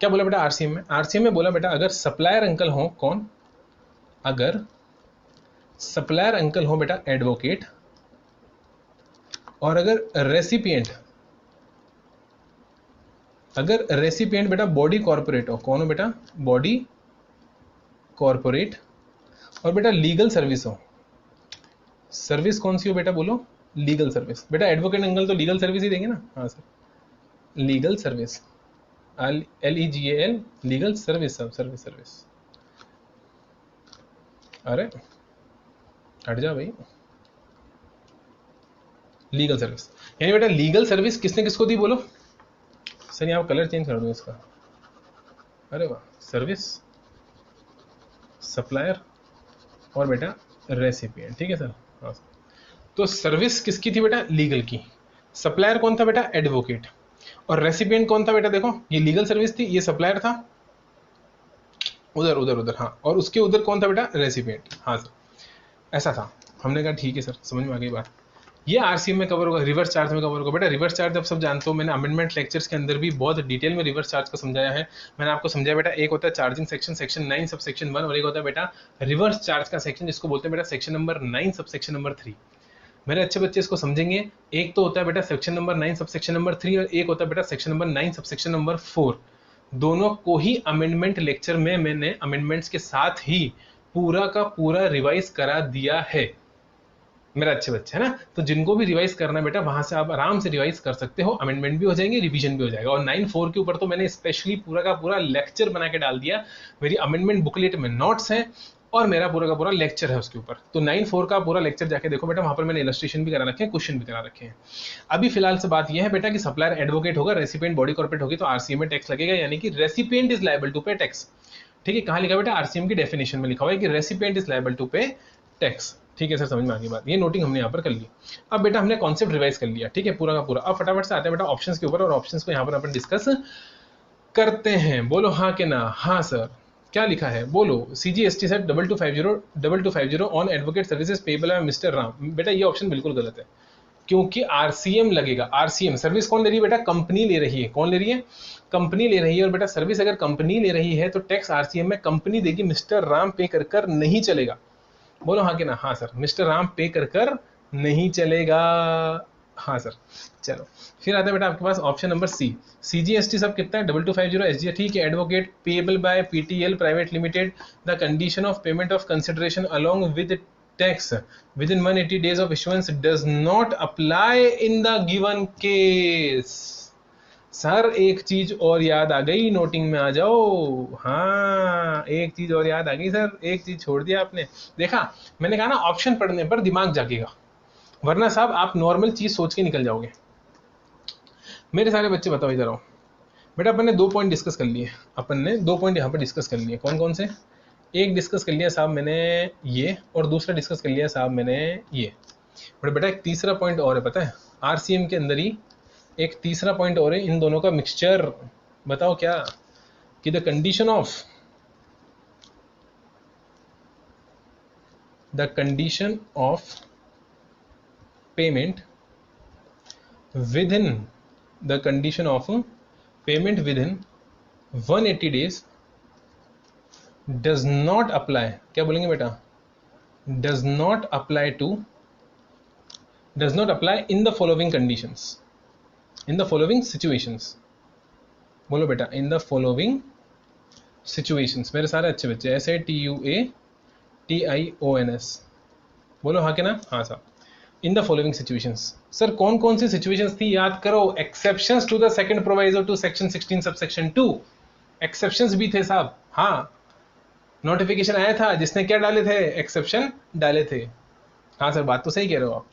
क्या बोला बेटा आरसीएम में? आरसीएम में बोला बेटा अगर सप्लायर अंकल हो, कौन? अगर सप्लायर अंकल हो बेटा एडवोकेट, और अगर रेसिपिएंट बेटा बॉडी कॉर्पोरेट हो, कौन हो बेटा? बॉडी कॉर्पोरेट, और बेटा लीगल सर्विस हो। सर्विस कौन सी हो बेटा? बोलो, लीगल सर्विस। बेटा एडवोकेट अंकल तो लीगल सर्विस ही देंगे ना? हाँ sir, legal service, LEGAL, legal service. सब सर्विस। अरे हट जा भाई, लीगल सर्विस। यानी बेटा लीगल सर्विस किसने किसको दी? बोलो सर, यहाँ कलर चेंज कर दूँ इसका। अरे वाह, सर्विस, सप्लायर और बेटा रेसिपिएंट। ठीक है सर। हाँ सर, तो सर्विस किसकी थी बेटा? लीगल की। सप्लायर कौन था बेटा? एडवोकेट। और रेसिपिएंट कौन था बेटा? देखो, ये लीगल सर्विस थी, ये सप्लायर था, उधर उधर उधर। हाँ, और उसके उधर कौन था बेटा? रेसिपिएंट। हाँ सर, ऐसा था। हमने कहा ठीक है सर, समझ में आ गई बात। ये आरसीएम में कवर होगा, रिवर्स चार्ज में कवर होगा। बेटा रिवर्स चार्ज आप सब जानते हो, मैंने अमेंडमेंट लेक्चर्स के अंदर भी बहुत डिटेल में रिवर्स चार्ज को समझाया है। मैंने आपको समझाया बेटा, एक होता है charging section, section 9 sub section 1, और एक होता है बेटा रिवर्स चार्ज का सेक्शन, जिसको बोलते हैं बेटा section number 9 sub section number 3। मेरे अच्छे बच्चे इसको समझेंगे। एक तो होता है बेटा section number 9 sub section number 3, और एक होता है बेटा section number 9 sub section number 4। दोनों को ही अमेंडमेंट लेक्चर में मैंने अमेंडमेंट्स के साथ ही पूरा का पूरा रिवाइज करा दिया है मेरा अच्छे बच्चे, है ना। तो जिनको भी रिवाइज करना है बेटा, वहां से आप आराम से रिवाइज कर सकते हो, अमेंडमेंट भी हो जाएंगे, रिवीजन भी हो जाएगा। और 9.4 के ऊपर तो मैंने स्पेशली पूरा का पूरा लेक्चर बना के डाल दिया। मेरी अमेंडमेंट बुकलेट में नोट्स हैं और मेरा पूरा का पूरा लेक्चर है उसके ऊपर। तो 9.4 का पूरा लेक्चर जाके देखो बेटा, वहां पर मैंने इलस्ट्रेशन भी करा रखे हैं, क्वेश्चन भी करा रखे हैं। अभी फिलहाल से बात यह है बेटा कि सप्लायर एडवोकेट होगा, रेसिपिएंट बॉडी कॉर्पोरेट होगी, तो आरसीएम में टैक्स लगेगा, यानी कि रेसिपिएंट इज लायबल टू पे टैक्स। ठीक है, कहां लिखा बेटा, आरसीएम की डेफिनेशन में लिखा हुआ है कि रेसिपिएंट इज लायबल टू पे टैक्स। ठीक है सर, समझ में आ गई बात, ये नोटिंग हमने यहाँ पर कर ली। अब बेटा हमने कॉन्सेप्ट रिवाइज कर लिया, ठीक है, पूरा का पूरा। अब फटाफट से आते हैं बेटा ऑप्शंस के ऊपर, और ऑप्शंस को यहाँ पर अपन डिस्कस करते हैं। बोलो हाँ के ना। हाँ सर, क्या लिखा है बोलो। CGST set 2250 on advocate services payable by mister Ram. बेटा ये ऑप्शन बिल्कुल गलत है, क्योंकि आरसीएम लगेगा। आरसीएम सर्विस कौन ले रही है बेटा, कंपनी ले रही है। कौन ले रही है, कंपनी ले रही है। और बेटा सर्विस अगर कंपनी ले रही है तो टैक्स आरसीएम में कंपनी देगी, मिस्टर राम पे कर कर नहीं चलेगा। बोलो हाँ कि ना। हाँ सर, मिस्टर राम पे कर कर नहीं चलेगा। हाँ सर, चलो फिर आता है बेटा आपके पास ऑप्शन नंबर सी। CGST सब कितना है, 2250 SG। ठीक है, advocate payable by PTL private limited, the condition of payment of consideration along with tax with in 180 days of issuance does not apply in the given case. Sir एक चीज और याद आ गई, नोटिंग में आ जाओ। हाँ एक चीज और याद आ गई सर, एक चीज छोड़ दिया आपने। देखा, मैंने कहा ना ऑप्शन पढ़ने पर दिमाग जागेगा, वरना साहब आप नॉर्मल चीज सोच के निकल जाओगे। मेरे सारे बच्चे बताओ इधर आओ। बेटा अपन ने 2 पॉइंट डिस्कस कर लिए, अपन ने 2 पॉइंट यहाँ पर डिस्कस कर लिए। कौन कौन से, एक डिस्कस कर लिया साहब मैंने ये, और दूसरा डिस्कस कर लिया साहब मैंने ये। बट बेटा एक तीसरा पॉइंट और है, पता है, आरसीएम के अंदर ही एक तीसरा पॉइंट और है, इन दोनों का मिक्सचर। बताओ क्या, कि the condition of payment with in the condition of payment with in 180 days does not apply. क्या बोलेंगे बेटा, does not apply in the following conditions, in the following situations. बोलो बेटा, इन द फॉलोइंग सिचुएशंस। मेरे सारे अच्छे बच्चे, SATUATIONS। बोलो हाँ के ना। हाँ साहब, in the following situations. Sir कौन कौन सी सिचुएशंस थी, याद करो। Exceptions to the second proviso to section 16 subsection 2। Exceptions भी थे साहब। हाँ, नोटिफिकेशन आया था, जिसने क्या डाले थे, एक्सेप्शन डाले थे। हाँ सर, बात तो सही कह रहे हो आप।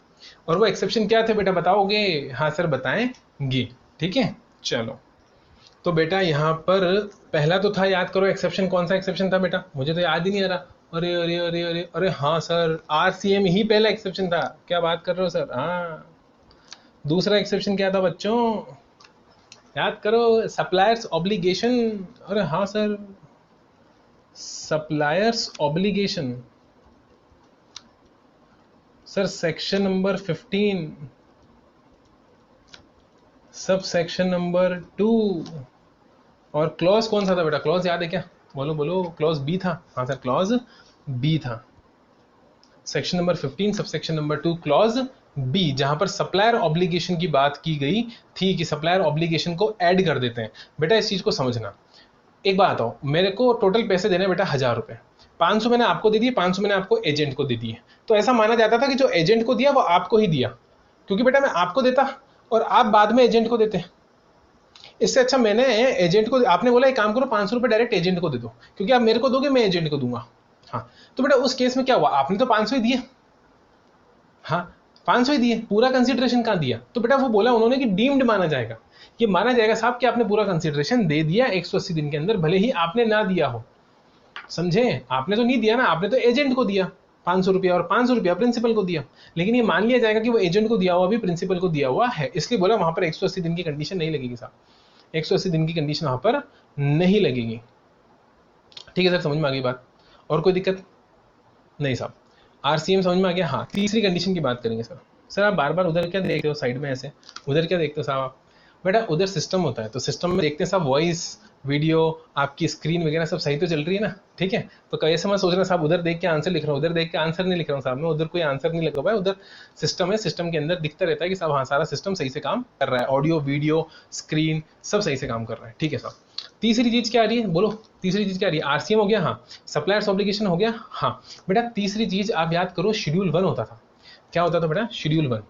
और वो एक्सेप्शन क्या थे बेटा, बताओगे। हाँ सर बताएंगे, ठीक है। चलो तो बेटा यहाँ पर पहला तो था, याद करो एक्सेप्शन, कौन सा एक्सेप्शन था बेटा, मुझे तो याद ही नहीं आ रहा। अरे अरे अरे अरे अरे, हाँ सर, आरसीएम ही पहला एक्सेप्शन था। क्या बात कर रहे हो सर। हाँ, दूसरा एक्सेप्शन क्या था बच्चों, याद करो, सप्लायर्स ऑब्लिगेशन। अरे हाँ sir, suppliers obligation sir, section number 15 sub section number 2। और क्लॉज कौन सा था बेटा, क्लॉज याद है क्या, बोलो बोलो। क्लॉज बी था। हाँ सर, क्लॉज बी था, section number 15 sub section number 2 clause B, जहां पर सप्लायर ऑब्लिगेशन की बात की गई थी कि सप्लायर ऑब्लिगेशन को ऐड कर देते हैं। बेटा इस चीज को समझना। एक बात बताओ, मेरे को टोटल पैसे देने बेटा 1000 रुपए, 500 मैंने आपको दे दिए, 500 मैंने आपको एजेंट को दे दिए। तो ऐसा माना जाता था कि जो एजेंट को दिया वो आपको ही दिया, क्योंकि बेटा मैं आपको देता और आप बाद में एजेंट को देते। इससे अच्छा मैंने एजेंट को, आपने बोला एक काम करो 500 रुपए डायरेक्ट एजेंट को दे दो, क्योंकि आप मेरे को दोगे, मैं एजेंट को दूंगा। हाँ, तो बेटा उस केस में क्या हुआ, आपने तो 500 ही दिए। हाँ, 500 ही दिए, पूरा कंसिडरेशन कहाँ दिया। तो बेटा वो बोला उन्होंने कि डीम्ड माना जाएगा, ये माना जाएगा साहब कि आपने पूरा कंसिडरेशन दे दिया 180 दिन के अंदर, भले ही आपने ना दिया हो। समझे, आपने तो नहीं दिया ना, आपने तो एजेंट को दिया 500 रुपया, और 500 रुपया प्रिंसिपल को दिया, लेकिन ये मान लिया जाएगा कि वो एजेंट को दिया हुआ भी प्रिंसिपल को दिया हुआ है। इसलिए बोला वहां पर 180 दिन की कंडीशन नहीं लगेगी साहब, 180 दिन की कंडीशन वहां पर नहीं लगेगी। ठीक है सर, समझ में आ गई बात, और कोई दिक्कत नहीं साहब। आरसीएम समझ में आ गया। हाँ, तीसरी कंडीशन की बात करेंगे सर, सर आप बार बार उधर क्या देखते हो साइड में ऐसे, उधर क्या देखते हो साहब आप? बेटा उधर सिस्टम होता है, तो सिस्टम में देखते हैं साहब वॉइस, वीडियो, आपकी स्क्रीन वगैरह सब सही तो चल रही है ना, ठीक है। तो कैसे मैं सोच रहा साहब उधर देख के आंसर लिख रहा हूँ, उधर देख के आंसर नहीं लिख रहा हूँ साहब, मैं उधर कोई आंसर नहीं लगा हुआ है, उधर सिस्टम है, सिस्टम के अंदर दिखता रहता है कि साहब हाँ सारा सिस्टम सही से काम कर रहा है, ऑडियो वीडियो स्क्रीन सब सही से काम कर रहा है, ठीक है साहब। तीसरी चीज क्या आ रही है बोलो, तीसरी चीज क्या आ रही है? आरसीएम हो गया, हाँ। सप्लायर्स ऑब्लिगेशन हो गया, हाँ। बेटा तीसरी चीज आप याद करो, शेड्यूल 1 होता था। क्या होता था बेटा? Schedule 1,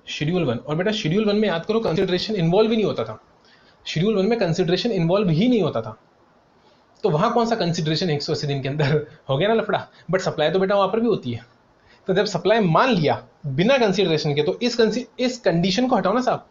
schedule 1। और बेटा शेड्यूल 1 में याद करो कंसिडरेशन इन्वॉल्व ही नहीं होता था, शेड्यूल 1 में कंसिडरेशन इन्वॉल्व ही नहीं होता था। तो वहां कौन सा कंसिडरेशन 180 दिन के अंदर हो गया ना लफड़ा। बट सप्लाई तो बेटा वहां पर भी होती है। तो जब सप्लाई मान लिया बिना कंसिडरेशन के, तो इस कंडीशन को हटाओ ना साहब।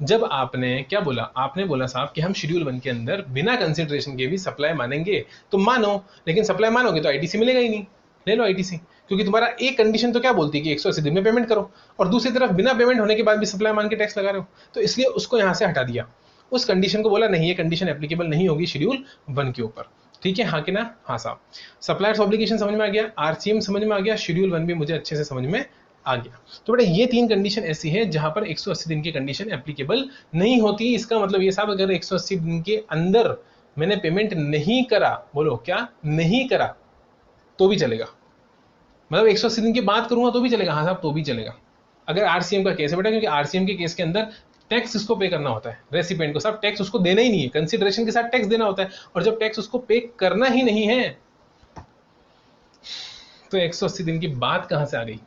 जब आपने क्या बोला, आपने बोला साहब कि हम शेड्यूल 1 के अंदर बिना कंसिडरेशन के भी सप्लाई मानेंगे, तो मानो, लेकिन सप्लाई मानोगे तो आईटीसी मिलेगा ही नहीं। ले लो आईटीसी, क्योंकि तुम्हारा एक कंडीशन तो क्या बोलती है कि 180 दिन में पेमेंट करो, और दूसरी तरफ बिना पेमेंट होने के बाद भी सप्लाई मान के टैक्स लगा रहे हो, तो इसलिए उसको यहां से हटा दिया। उस कंडीशन को बोला नहीं, ये कंडीशन एप्लीकेबल नहीं होगी शेड्यूल 1 के ऊपर, ठीक है, हाँ कि ना? हाँ साहब। सप्लायर्स ऑब्लिगेशन समझ में आ गया, आरसीएम समझ में आ गया, शेड्यूल 1 भी मुझे अच्छे से समझ में आ गया। तो बेटा ये 3 कंडीशन ऐसी है जहां पर 180 दिन की कंडीशन एप्लीकेबल नहीं होती। इसका मतलब ये साहब, अगर 180 दिन के अंदर मैंने पेमेंट नहीं करा, बोलो क्या नहीं करा, तो भी चलेगा। मतलब 180 दिन की बात करूंगा तो भी चलेगा, हाँ साहब तो भी चलेगा, अगर आरसीएम का केस है बेटा, क्योंकि आरसीएम के केस के अंदर टैक्स इसको पे करना होता है, रेसिपेंट को साहब टैक्स उसको देना ही नहीं है, कंसिडरेशन के साथ टैक्स देना होता है, और जब टैक्स उसको पे करना ही नहीं है, तो 180 दिन की बात कहां से आ गई?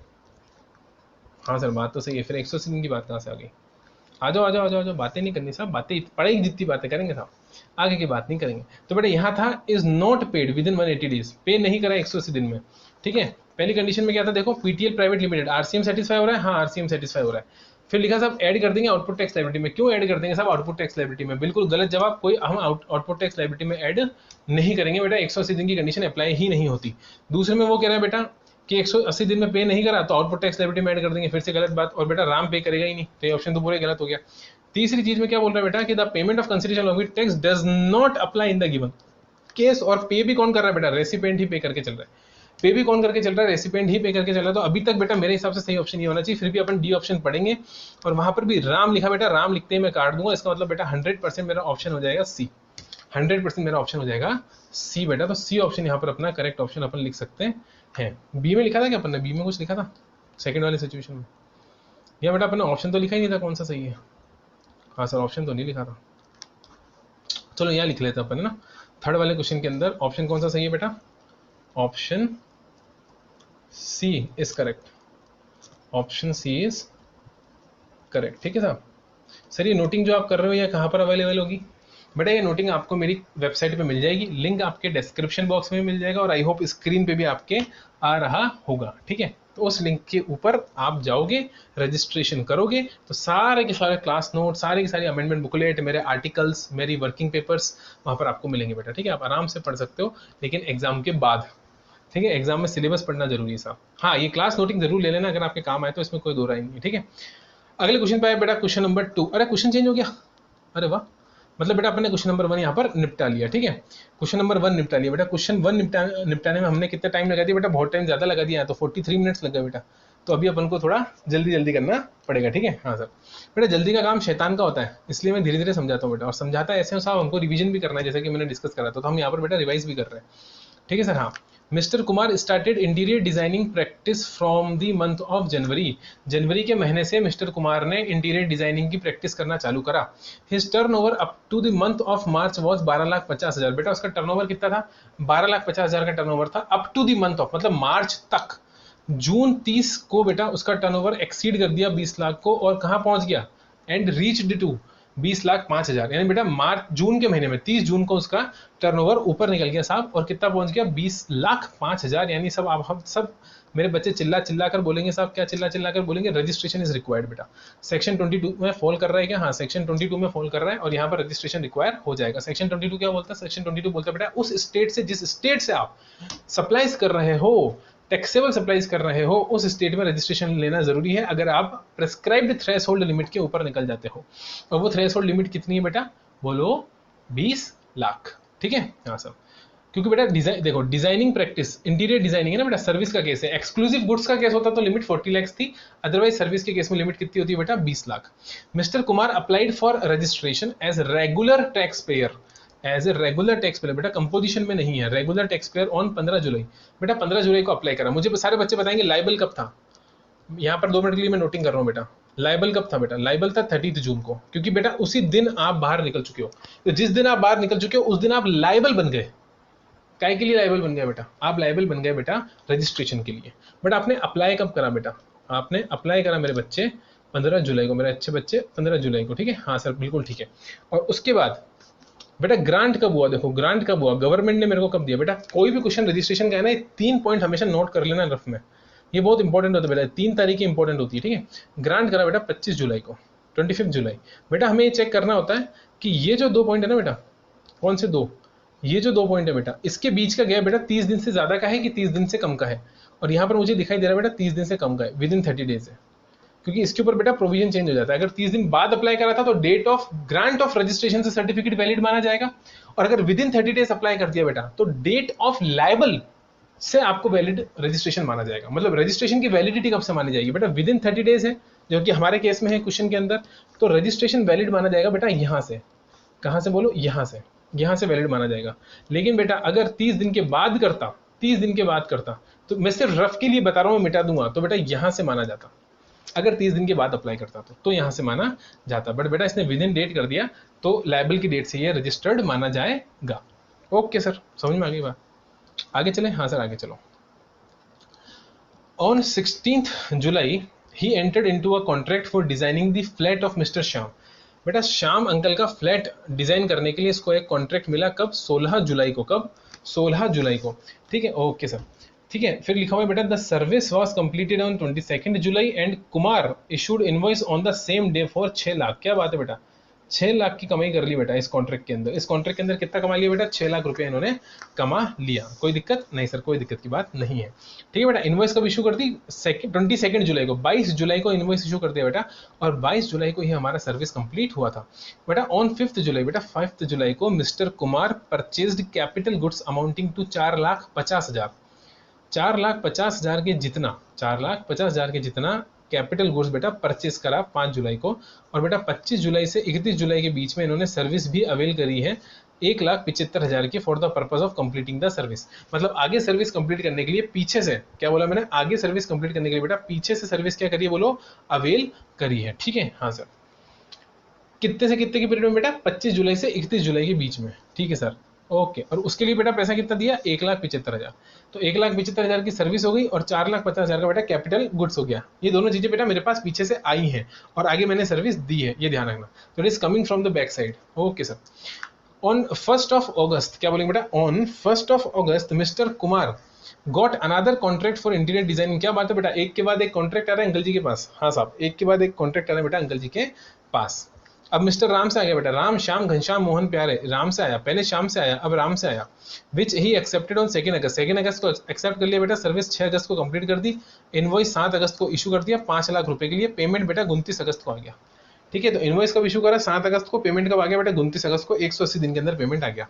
हाँ सर बात तो सही है, फिर 180 दिन की बात कहां से आ गई? आ जाओ आ जाओ आ जाओ आ जाओ, बातें नहीं करनी साहब, बातें पढ़ेगी जितनी बातें करेंगे साहब, आगे की बात नहीं करेंगे। तो बेटा यहाँ था is not paid within 180 days, पे नहीं करा 180 दिन में, ठीक है। पहली कंडीशन में क्या था देखो, PTL private limited, RCM satisfy हो रहा है, हाँ आरसीएम सेटिस्फाई हो रहा है। फिर लिखा साहब ऐड कर देंगे आउटपुट टैक्स लाइबिलिटी में, क्यों ऐड कर देंगे साहब आउटपुट टैक्स लाइबिलिटी में? बिल्कुल गलत जवाब, कोई हम आउटपुट टैक्स लाइबिलिटी में ऐड नहीं करेंगे बेटा, 180 दिन की कंडीशन अप्लाई ही नहीं होती। दूसरे में वो कह रहा है बेटा कि 180 दिन में पे नहीं करा तो आउटपुट टैक्स लायबिलिटी में ऐड कर देंगे, फिर से गलत बात, और बेटा राम पे करेगा ही नहीं, तो ये ऑप्शन तो पूरे गलत हो गया। तीसरी चीज में क्या बोल रहा है बेटा कि the payment of consideration along with tax does not apply in the given case, और पे भी कौन कर रहा है बेटा? रेसिपेंट ही पे करके चल रहा है, पे भी कौन करके चल रहा है? रेसिपेंट ही पे करके चल रहा है। तो अभी तक बेटा मेरे हिसाब से सही ऑप्शन ये होना चाहिए, फिर भी अपन डी ऑप्शन पढ़ेंगे, और वहां पर भी राम लिखा बेटा, राम लिखते ही मैं काट दूंगा, इसका मतलब बेटा 100% मेरा ऑप्शन हो जाएगा सी, 100% मेरा ऑप्शन हो जाएगा सी बेटा। तो सी ऑप्शन यहाँ पर अपना करेक्ट ऑप्शन अपन लिख सकते हैं। बी में लिखा था क्या अपन ने? बी में कुछ लिखा था सेकंड वाले सिचुएशन में, या बेटा अपन ने ऑप्शन तो लिखा ही नहीं था कौन सा सही है? हाँ सर ऑप्शन तो नहीं लिखा था, चलो यहाँ लिख लेते हैं अपन ना। थर्ड वाले क्वेश्चन के अंदर ऑप्शन कौन सा सही है बेटा? Option C is correct, option C is correct, ठीक है साहब। सर ये नोटिंग जो आप कर रहे हो, ये कहाँ पर अवेलेबल होगी बेटा? ये नोटिंग आपको मेरी वेबसाइट पे मिल जाएगी, लिंक आपके डिस्क्रिप्शन बॉक्स में मिल जाएगा, और आई होप स्क्रीन पे भी आपके आ रहा होगा, ठीक है। तो उस लिंक के ऊपर आप जाओगे, रजिस्ट्रेशन करोगे, तो सारे के सारे क्लास नोट, सारी की सारी अमेंडमेंट बुकलेट, मेरे आर्टिकल्स, मेरी वर्किंग पेपर्स वहाँ पर आपको मिलेंगे बेटा, ठीक है। आप आराम से पढ़ सकते हो, लेकिन एग्जाम के बाद, ठीक है, एग्जाम में सिलेबस पढ़ना जरूरी है साहब। हाँ ये क्लास नोटिंग जरूर ले लेना, अगर आपके काम आए तो, इसमें कोई दो राय नहीं है, ठीक है। अगले क्वेश्चन पे आए बेटा, क्वेश्चन नंबर 2। अरे क्वेश्चन चेंज हो गया, अरे वाह, मतलब बेटा अपने क्वेश्चन नंबर 1 यहाँ पर निपटा लिया, ठीक है। क्वेश्चन नंबर 1 निपटा लिया बेटा। क्वेश्चन 1 निपटाने में हमने कितना टाइम लगा दिया बेटा? बहुत टाइम ज्यादा लगा दिया, तो 43 मिनट्स लग गए बेटा। तो अभी अपन को थोड़ा जल्दी जल्दी करना पड़ेगा, ठीक है। हाँ सर बेटा, जल्दी का काम शैतान का होता है, इसलिए मैं धीरे धीरे समझाता हूँ बेटा, और समझाता है ऐसे साहब हमको रिवीजन भी करना है, जैसे कि मैंने डिस्कस करा था, तो हम यहाँ पर बेटा रिवाइज भी कर रहे हैं, ठीक है सर। हाँ, mister Kumar started interior designing practice from the month of January. जनवरी के महीने से मिस्टर कुमार ने इंटीरियर डिजाइनिंग की प्रैक्टिस करना चालू करा। His turnover up to the month of March was 12,50,000। बेटा उसका टर्नओवर कितना था? 12,50,000 का टर्नओवर था, up to the month of मतलब मार्च तक। जून 30 को बेटा उसका टर्नओवर एक्सीड कर दिया 20 लाख को, और कहां पहुंच गया? And reached to 20,05,000। यानी बेटा मार्च जून के महीने में 30 जून को उसका टर्नओवर ऊपर निकल गया साहब, और कितना पहुंच गया? 20,05,000। यानी सब आप हम सब मेरे बच्चे चिल्ला चिल्ला कर बोलेंगे साहब, क्या चिल्ला चिल्ला कर बोलेंगे? रजिस्ट्रेशन इज रिक्वायर्ड बेटा। सेक्शन 22 में फॉल कर रहा है क्या? हाँ सेक्शन 22 में फॉल कर रहा है, और यहाँ पर रजिस्ट्रेशन रिक्वायर हो जाएगा। सेक्शन 22 क्या बोलता है? सेक्शन 22 बोलता है बेटा उस स्टेट से, जिस स्टेट से आप सप्लाईज कर रहे हो, टैक्सेबल सप्लाईज कर रहे हो, उस स्टेट में रजिस्ट्रेशन लेना जरूरी है, अगर आप प्रेस्क्राइब्ड थ्रेशोल्ड लिमिट के ऊपर निकल जाते हो। और वो थ्रेशोल्ड लिमिट कितनी है बेटा? बोलो 20 लाख, ठीक है। हाँ सर क्योंकि बेटा डिजाइन देखो, डिजाइनिंग प्रैक्टिस इंटीरियर डिजाइनिंग है ना बेटा, सर्विस का केस है। एक्सक्लूसिव गुड्स का केस होता तो लिमिट 40 लाख थी, अदरवाइज सर्विस के केस में लिमिट कितनी होती है बेटा, 20 lakh. Mister Kumar applied for registration as regular tax payer, as a regular tax payer, बेटा कंपोजिशन में नहीं है, regular tax payer on 15 July, बेटा 15 जुलाई को अप्लाई करा। मुझे सारे बच्चे बताएंगे लाइबल कब था, यहाँ पर 2 मिनट के लिए मैं नोटिंग कर रहा हूँ बेटा। लाइबल कब था बेटा, लाइबल था 30 जून को, क्योंकि बेटा उसी दिन आप बाहर निकल चुके हो। तो जिस दिन आप बाहर निकल चुके हो उस दिन आप लाइबल बन गए। काय के लिए लाइबल बन गया बेटा, आप लाइबल बन गए बेटा रजिस्ट्रेशन के लिए। बट आपने अप्लाई कब करा बेटा, आपने अप्लाई करा मेरे बच्चे 15 जुलाई को, मेरे अच्छे बच्चे 15 जुलाई को, ठीक है, हाँ सर बिल्कुल ठीक है। और उसके बाद बेटा ग्रांट कब हुआ, देखो ग्रांट कब हुआ, गवर्नमेंट ने मेरे को कब दिया बेटा। कोई भी क्वेश्चन रजिस्ट्रेशन का है ना, 3 पॉइंट हमेशा नोट कर लेना रफ में, ये बहुत इंपॉर्टेंट होता है बेटा, 3 तारीख इंपॉर्टेंट होती है, ठीक है। ग्रांट करा बेटा 25 जुलाई को, 25 जुलाई। बेटा हमें ये चेक करना होता है कि ये जो 2 पॉइंट है ना बेटा, कौन से 2, ये जो 2 पॉइंट है बेटा, इसके बीच का गैप बेटा 30 दिन से ज्यादा का है कि 30 दिन से कम का है। और यहाँ पर मुझे दिखाई दे रहा है बेटा 30 दिन से कम का है, विद इन 30 डेज है, क्योंकि इसके ऊपर बेटा प्रोविजन चेंज हो जाता है। अगर 30 दिन बाद अप्लाई करा था तो date of grant of registration से सर्टिफिकेट वैलिड माना जाएगा, और अगर विद इन 30 डेज अप्लाई कर दिया बेटा तो डेट ऑफ लायबल से आपको वैलिड रजिस्ट्रेशन माना जाएगा। मतलब रजिस्ट्रेशन की वैलिडिटी कब से मानी जाएगी बेटा, विद इन 30 डेज है, जो कि हमारे केस में है क्वेश्चन के अंदर, तो रजिस्ट्रेशन वैलिड माना जाएगा बेटा यहाँ से, कहाँ से बोलो, यहाँ से वैलिड माना जाएगा। लेकिन बेटा अगर 30 दिन के बाद करता, 30 दिन के बाद करता, तो मैं सिर्फ रफ के लिए बता रहा हूँ, मिटा दूंगा, तो बेटा यहाँ से माना जाता। अगर 30 दिन के बाद अप्लाई करता तो यहाँ से माना जाता। बट बेटा इसने विद इन डेट कर दिया, तो लायबल की डेट से ये रजिस्टर्ड माना जाएगा। ओके सर, समझ में आ गई बात, आगे चले। हाँ सर आगे चलो। On 16th July he entered into a contract for designing the flat of mister Shyam. बेटा श्याम अंकल का फ्लैट डिजाइन करने के लिए इसको एक कॉन्ट्रैक्ट मिला, कब, 16 जुलाई को, कब, 16 जुलाई को, ठीक है। ओके सर, ठीक है। फिर लिखा हुआ है बेटा the service was completed on 22 July and Kumar issued invoice on the same day for 6 lakh. क्या बात है बेटा, 6 लाख की कमाई कर ली बेटा इस कॉन्ट्रैक्ट के अंदर। इस कॉन्ट्रैक्ट के अंदर कितना कमा लिया बेटा, 6 लाख रुपए इन्होंने कमा लिया। कोई दिक्कत नहीं सर, कोई दिक्कत की बात नहीं है, ठीक है बेटा। इनवॉइस कब इशू कर दी, 22 जुलाई को, 22 जुलाई को इनवॉइस इशू कर दिया बेटा, और 22 जुलाई को ही हमारा सर्विस कंप्लीट हुआ था बेटा। ऑन 5th जुलाई बेटा, 5th जुलाई को mister Kumar purchased capital goods amounting to 4,50,000, 4,50,000 के जितना, 4,50,000 के जितना कैपिटल गुड्स बेटा परचेस करा 5 जुलाई को। और बेटा 25 जुलाई से 31 जुलाई के बीच में इन्होंने सर्विस भी अवेल करी है 1,75,000 की, for the purpose of completing the service. मतलब आगे सर्विस कंप्लीट करने के लिए पीछे से, क्या बोला मैंने, आगे सर्विस कंप्लीट करने के लिए बेटा पीछे से सर्विस क्या करिए बोलो, अवेल करी है, ठीक है। हाँ सर, कितने से कितने के पीरियड में बेटा, 25 जुलाई से 31 जुलाई के बीच में, ठीक है सर। ओके, और उसके लिए बेटा पैसा कितना दिया, 1,75,000। तो 1,75,000 की सर्विस हो गई और 4,50,000 का बेटा कैपिटल गुड्स हो गया। ये दोनों चीजें बेटा मेरे पास पीछे से आई हैं और आगे मैंने सर्विस दी है, ये ध्यान रखना। तो it is coming from the back side. Okay sir. On 1st of August, क्या बोलेंगे बेटा, on 1st of August mister Kumar got another contract for interior designing. क्या बात है बेटा, एक के बाद एक कॉन्ट्रैक्ट आ रहा है अंकल जी के पास। हाँ साहब, एक के बाद एक कॉन्ट्रैक्ट आ रहा है बेटा अंकल जी के पास। अब मिस्टर राम से आ गया बेटा, राम श्याम घनश्याम मोहन प्यारे, राम से आया, पहले श्याम से आया, अब राम से आया। विच ही एक्सेप्टेड ऑन 2 अगस्त, 2 अगस्त को एक्सेप्ट कर लिया बेटा, सर्विस 6 अगस्त को कंप्लीट कर दी, इनवॉइस 7 अगस्त को इशू कर दिया 5 लाख रुपए के लिए, पेमेंट बेटा 29 अगस्त को आ गया, ठीक है। तो इनवॉइस कब इशू करा, 7 अगस्त को, पेमेंट कब आ गया बेटा, 29 अगस्त को, 180 दिन के अंदर पेमेंट आ गया।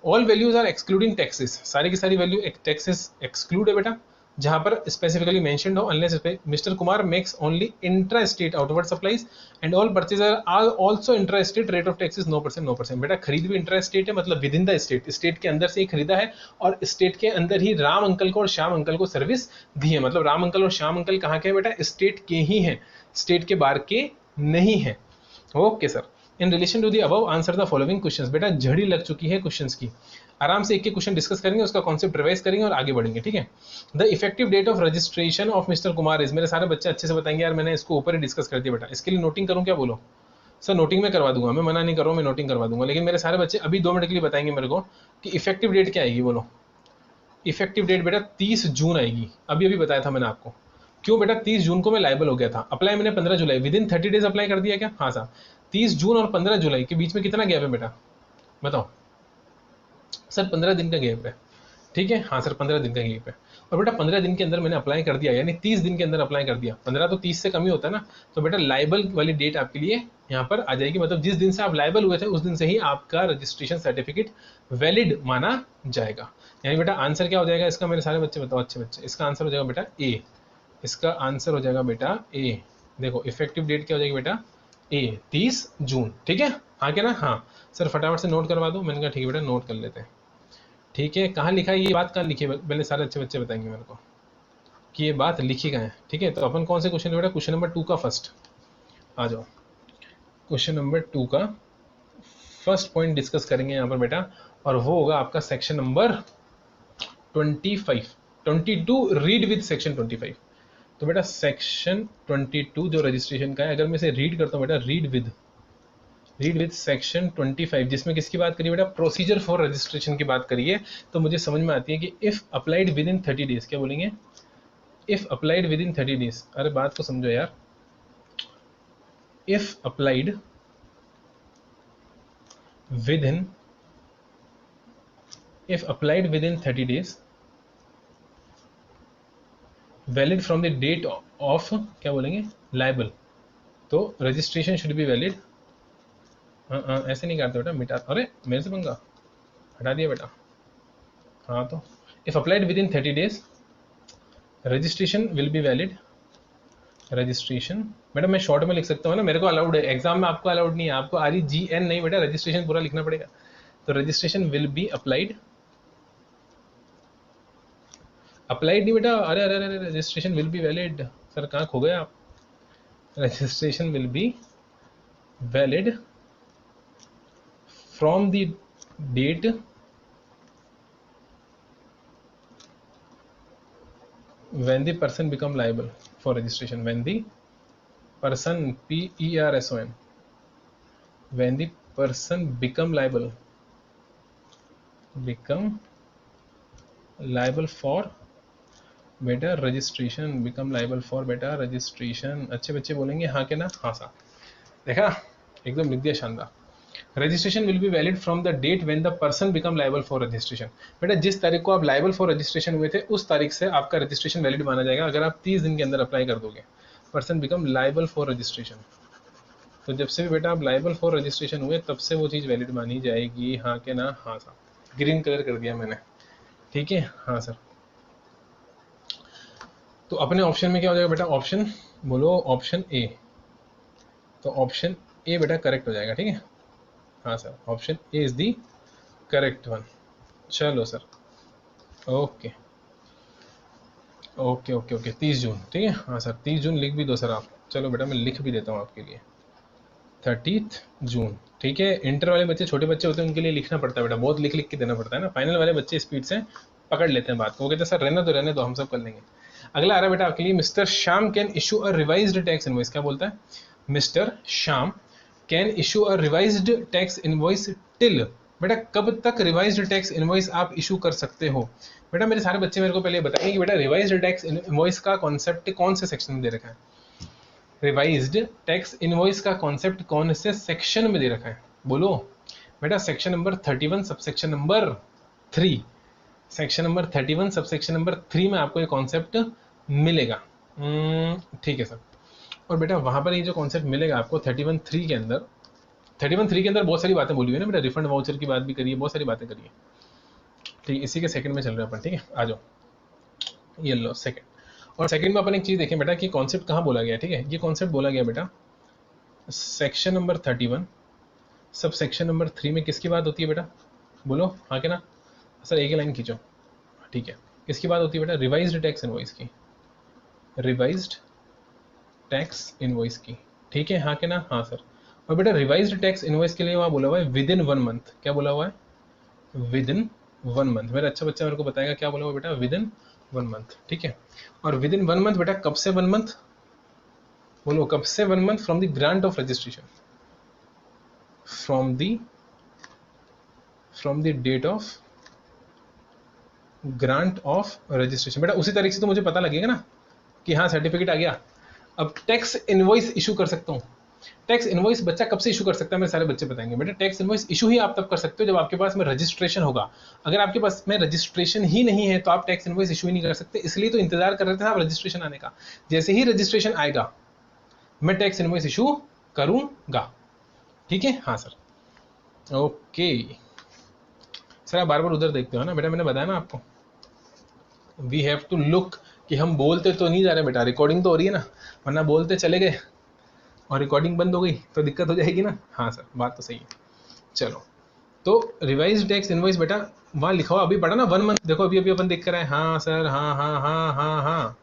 All values are excluding taxes, सारी की सारी वैल्यू टैक्सेस एक्सक्लूड है बेटा, जहां पर स्पेसिफिकली मेंशन्ड हो, unless mister Kumar makes only intra state outward supplies and all purchaser are also intra state, rate of taxes 9%। बेटा खरीद भी इंट्रा स्टेट है, मतलब within the state, state के अंदर से ही खरीदा है और स्टेट के अंदर ही राम अंकल को और श्याम अंकल को सर्विस दी है। मतलब राम अंकल और श्याम अंकल कहाँ के हैं बेटा, स्टेट के ही हैं, स्टेट के बाहर के नहीं है। Okay sir. In relation to the above answer the following questions. बेटा झड़ी लग चुकी है क्वेश्चंस की, आराम से एक एक क्वेश्चन डिस्कस करेंगे, उसका कॉन्सेप्ट रिवाइज करेंगे और आगे बढ़ेंगे, ठीक है। The effective date of registration of mister Kumar is, मेरे सारे बच्चे अच्छे से बताएंगे यार, मैंने इसको ऊपर ही डिस्कस कर दिया बेटा, इसके लिए नोटिंग करूं क्या, बोलो सर। नोटिंग में करवा दूंगा, मैं मना नहीं कर रहा हूं, मैं नोटिंग करवा दूंगा, लेकिन मेरे सारे बच्चे अभी 2 मिनट के लिए बताएंगे मेरे को कि इफेक्टिव डेट क्या आएगी, बोलो। इफेक्टिव डेट बेटा 30 जून आएगी, अभी अभी बताया था मैंने आपको। क्यों बेटा, 30 जून को मैं लाइबल हो गया था, अप्लाई मैंने 15 जुलाई, विद इन 30 डेज अप्लाई कर दिया क्या, हाँ साहब। 30 जून और 15 जुलाई के बीच में कितना गैप है बेटा, बताओ सर। 15 दिन का गैप है, ठीक है, हाँ सर 15 दिन का गैप है। और बेटा 15 दिन के अंदर मैंने अप्लाई कर दिया, यानी 30 दिन के अंदर अप्लाई कर दिया, 15 तो 30 से कम ही होता है ना, तो बेटा लाइबल वाली डेट आपके लिए यहाँ पर आ जाएगी, मतलब जिस दिन से आप लाइबल हुए थे उस दिन से ही आपका रजिस्ट्रेशन सर्टिफिकेट वैलिड माना जाएगा। यानी बेटा आंसर क्या हो जाएगा इसका, मेरे सारे बच्चे बताओ, अच्छे बच्चे, इसका आंसर हो जाएगा बेटा ए, इसका आंसर हो जाएगा बेटा ए। देखो इफेक्टिव डेट क्या हो जाएगी बेटा ए, 30 जून। ठीक है, हाँ क्या ना, हाँ सर फटाफट से नोट करवा दो। मैंने कहा ठीक है बेटा नोट कर लेते हैं। ठीक है, कहाँ लिखा है ये बात, कहाँ लिखी है, पहले सारे अच्छे बच्चे बताएंगे मेरे को कि ये बात लिखी कहाँ है। ठीक है, तो अपन कौन से क्वेश्चन बेटा, क्वेश्चन नंबर 2 का फर्स्ट आ जाओ। क्वेश्चन नंबर 2 का फर्स्ट पॉइंट डिस्कस करेंगे यहाँ पर बेटा, और वो होगा आपका section number 22 read with section 25। तो बेटा सेक्शन 22 जो रजिस्ट्रेशन का है, अगर मैं इसे रीड करता हूँ बेटा, रीड विद सेक्शन 25, जिसमें किसकी बात करिए बेटा, प्रोसीजर फॉर रजिस्ट्रेशन की बात करिए, तो मुझे समझ में आती है कि if applied within 30 days, क्या बोलेंगे, if applied within 30 days, अरे बात को समझो यार, if applied within 30 days valid from the date of, क्या बोलेंगे, लाइबल, तो रजिस्ट्रेशन शुड बी वैलिड। ऐसे नहीं करते बेटा, मिटा, अरे मेरे से पंगा, हटा दिया बेटा। हाँ तो if applied within 30 days registration will be valid, registration madam मैं शॉर्ट में लिख सकता हूँ ना, मेरे को अलाउड है, एग्जाम में आपको अलाउड नहीं है, आपको REGN नहीं बेटा, रजिस्ट्रेशन पूरा लिखना पड़ेगा। तो रजिस्ट्रेशन विल बी अप्लाइड नहीं बेटा, अरे अरे अरे, registration will be valid, sir कहाँ खो गए आप, registration will be valid from the date when the person become liable for registration, when the person PERSON, when the person become liable for बेटा रजिस्ट्रेशन, बिकम लाइबल फॉर बेटा registration, अच्छे बच्चे बोलेंगे हाँ के ना, हाँ सा, देखा एकदम लिख दिया, शानदार। Registration will be valid from the date when the person become liable for registration, बेटा जिस तारीख को आप लाइबल फॉर रजिस्ट्रेशन हुए थे उस तारीख से आपका रजिस्ट्रेशन वैलिड माना जाएगा, अगर आप 30 दिन के अंदर अप्लाई कर दोगे। Person become liable for registration, तो जब से भी बेटा आप लाइबल फॉर रजिस्ट्रेशन हुए तब से वो चीज़ वैलिड मानी जाएगी, हाँ के ना, हाँ सर, ग्रीन कलर कर दिया मैंने। ठीक है, हाँ सर। तो अपने ऑप्शन में क्या हो जाएगा बेटा, ऑप्शन बोलो, ऑप्शन ए, तो ऑप्शन ए बेटा करेक्ट हो जाएगा। ठीक है, हाँ sir, option A is the correct one. चलो sir, okay okay okay okay, 30 June, ठीक है, हाँ सर 30 जून लिख भी दो सर आप, चलो बेटा मैं लिख भी देता हूँ आपके लिए 30 जून। ठीक है, इंटर वाले बच्चे, छोटे बच्चे होते हैं, उनके लिए लिखना पड़ता है बेटा, बहुत लिख लिख के देना पड़ता है ना, फाइनल वाले बच्चे स्पीड से पकड़ लेते हैं बात को, वो कहते हैं सर रहने दो हम सब कर लेंगे। अगला आ रहा है बेटा आपके लिए, mister Shyam can issue a revised tax invoice, क्या बोलता है, mister Shyam can issue a revised tax invoice till, बेटा कब तक रिवाइज्ड टैक्स इनवॉइस आप इशू कर सकते हो। बेटा मेरे सारे बच्चे मेरे को पहले बताइए कि बेटा रिवाइज्ड टैक्स इनवॉइस का कॉन्सेप्ट कौन से सेक्शन में दे रखा है, रिवाइज्ड टैक्स इनवॉइस का कॉन्सेप्ट कौन से सेक्शन में दे रखा है, बोलो बेटा, section number 31 subsection number 3, section number 31 subsection number 3 में आपको ये कॉन्सेप्ट मिलेगा। ठीक है सर, और बेटा वहां पर ये जो कॉन्सेप्ट मिलेगा आपको 31(3) के अंदर, 31(3) के अंदर बहुत सारी बातें बोली हुई है ना बेटा, रिफंड वाउचर की बात भी करिए, बहुत सारी बातें करिए। ठीक, इसी के सेकंड में चल रहे हैं अपन। ठीक है, आ जाओ, ये लो सेकंड, और सेकंड में अपन एक चीज देखें बेटा कि कॉन्सेप्ट कहाँ बोला गया। ठीक है, ये कॉन्सेप्ट बोला गया बेटा section number 31 sub section number 3 में किसकी बात होती है बेटा, बोलो हाँ के ना सर, एक ही लाइन खींचो। ठीक है, किसकी बात होती है बेटा, रिवाइज्ड टैक्स इनवॉइस की, रिवाइज्ड टैक्स इनवॉइस की। ठीक है, हाँ के ना, हाँ सर। और बेटा रिवाइज्ड टैक्स इनवॉइस के लिए वहाँ बोला हुआ है विद इन 1 मंथ, क्या बोला हुआ है, विद इन 1 मंथ। मेरा अच्छा बच्चा मेरे को बताएगा क्या बोला हुआ बेटा, विद इन 1 मंथ। ठीक है, और विद इन 1 मंथ बेटा कब से 1 मंथ, बोलो कब से 1 month, from the grant of registration, from the date of grant of registration. बेटा उसी तारीख से तो मुझे पता लगेगा ना कि हाँ सर्टिफिकेट आ गया, अब टैक्स इनवॉइस इशू कर सकता हूँ। टैक्स इनवॉइस बच्चा कब से इशू कर सकता है, मेरे सारे बच्चे बताएंगे। बेटा टैक्स इनवॉइस इशू ही आप तब कर सकते हो जब आपके पास में रजिस्ट्रेशन होगा। अगर आपके पास में रजिस्ट्रेशन ही नहीं है तो आप टैक्स इनवॉइस इशू ही नहीं कर सकते। इसलिए तो इंतजार कर रहे थे आप रजिस्ट्रेशन आने का। जैसे ही रजिस्ट्रेशन आएगा मैं टैक्स इनवॉइस इशू करूंगा। ठीक है, हाँ सर। ओके सर, आप बार बार उधर देखते हो ना बेटा, मैंने बताया ना आपको, वी हैव टू लुक कि हम बोलते तो नहीं जा रहे बेटा, रिकॉर्डिंग तो हो रही है ना, वरना बोलते चले गए और रिकॉर्डिंग बंद हो गई तो दिक्कत हो जाएगी ना। हाँ सर, बात तो सही है। चलो, तो रिवाइज टैक्स इनवॉइस बेटा वहाँ लिखा हुआ अभी पढ़ा ना, 1 मंथ। देखो अभी अभी अपन देख कर आए। हाँ सर, हाँ हाँ हाँ हाँ हाँ,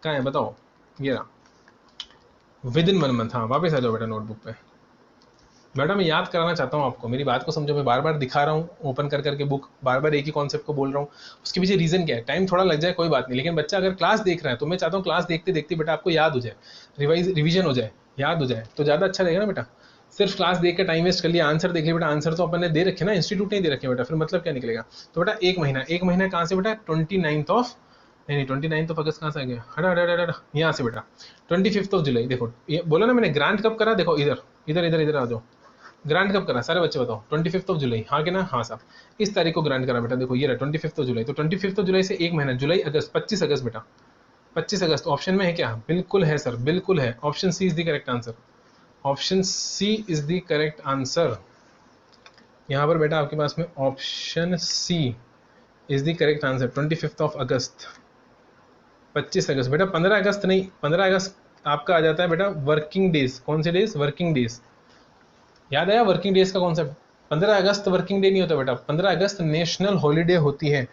कहाँ है बताओ, ये रहा, विद इन 1 मंथ। हाँ वापस आ जाओ बेटा नोटबुक पे। बेटा मैं याद कराना चाहता हूँ आपको, मेरी बात को समझो। मैं बार बार दिखा रहा हूँ ओपन कर करके बुक, बार बार एक ही कॉन्सेप्ट को बोल रहा हूँ। उसके पीछे रीजन क्या है, टाइम थोड़ा लग जाए कोई बात नहीं, लेकिन बच्चा अगर क्लास देख रहा है तो मैं चाहता हूँ क्लास देखते देखते बेटा आपको याद हो जाए, रिवीजन हो जाए, याद हो जाए तो ज़्यादा अच्छा रहेगा ना बेटा। सिर्फ क्लास देख के टाइम वेस्ट कर लिया, आंसर देख लिया बेटा, आंसर तो अपन ने दे रखे ना, इंस्टीट्यूट नहीं दे रखे बेटा, फिर मतलब क्या निकलेगा। तो बेटा एक महीना कहाँ से बेटा, 29th ऑफ, नहीं 29th ऑफ अगस्त कहाँ से आ गया, हटा हटा हटा हटा, यहाँ से बेटा 25th ऑफ जुलाई। देखो ये बोला ना मैंने, ग्रांट कब करा, देखो इधर इधर इधर इधर आ जाओ। ग्रांट कब करा सारे बच्चे बताओ, 25th ऑफ जुलाई, हाँ कि ना, हाँ साहब इस तारीख को ग्रांट करा बेटा। देखो ये रहा 25th ऑफ जुलाई, तो 25th ऑफ जुलाई से एक महीना, जुलाई अगस्त, 25 अगस्त बेटा, 25 अगस्त ऑप्शन में है क्या, बिल्कुल है सर, बिल्कुल है, option C is the correct answer, option C is the correct answer. यहाँ पर बेटा आपके पास में option C is the correct answer, 25th of August, 25 अगस्त बेटा, 15 अगस्त नहीं, 15 अगस्त आपका आ जाता है बेटा वर्किंग डेज। कौन से डेज, वर्किंग डेज, याद आया वर्किंग डेज का कॉन्सेप्ट। 15 अगस्त वर्किंग डे नहीं होता बेटा, 15 अगस्त नेशनल हॉलीडे होती है।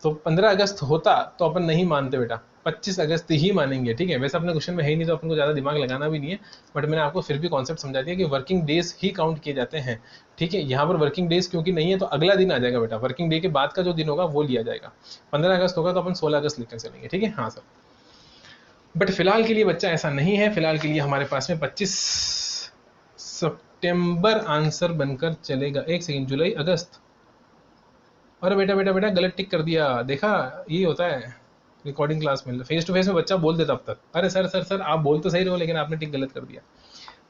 तो 15 अगस्त होता तो अपन नहीं मानते बेटा, 25 अगस्त ही मानेंगे। ठीक है, वैसे अपने क्वेश्चन में है ही नहीं तो अपन को ज़्यादा दिमाग लगाना भी नहीं है, बट मैंने आपको फिर भी कॉन्सेप्ट समझा दिया कि वर्किंग डेज ही काउंट किए जाते हैं। ठीक है, यहाँ पर वर्किंग डेज क्योंकि नहीं है तो अगला दिन आ जाएगा बेटा, वर्किंग डे के बाद का जो दिन होगा वो लिया जाएगा। 15 अगस्त होगा तो अपन 16 अगस्त लिखकर चलेंगे। ठीक है, हाँ सर, बट फिलहाल के लिए बच्चा ऐसा नहीं है, फिलहाल के लिए हमारे पास में 25 सितंबर आंसर बनकर चलेगा। एक सेकंड, जुलाई अगस्त, अरे बेटा बेटा बेटा गलत टिक कर दिया, देखा ये होता है रिकॉर्डिंग क्लास में, फेस टू फेस में बच्चा बोल देता अब तक, अरे सर सर सर आप बोल तो सही रहो लेकिन आपने टिक गलत कर दिया।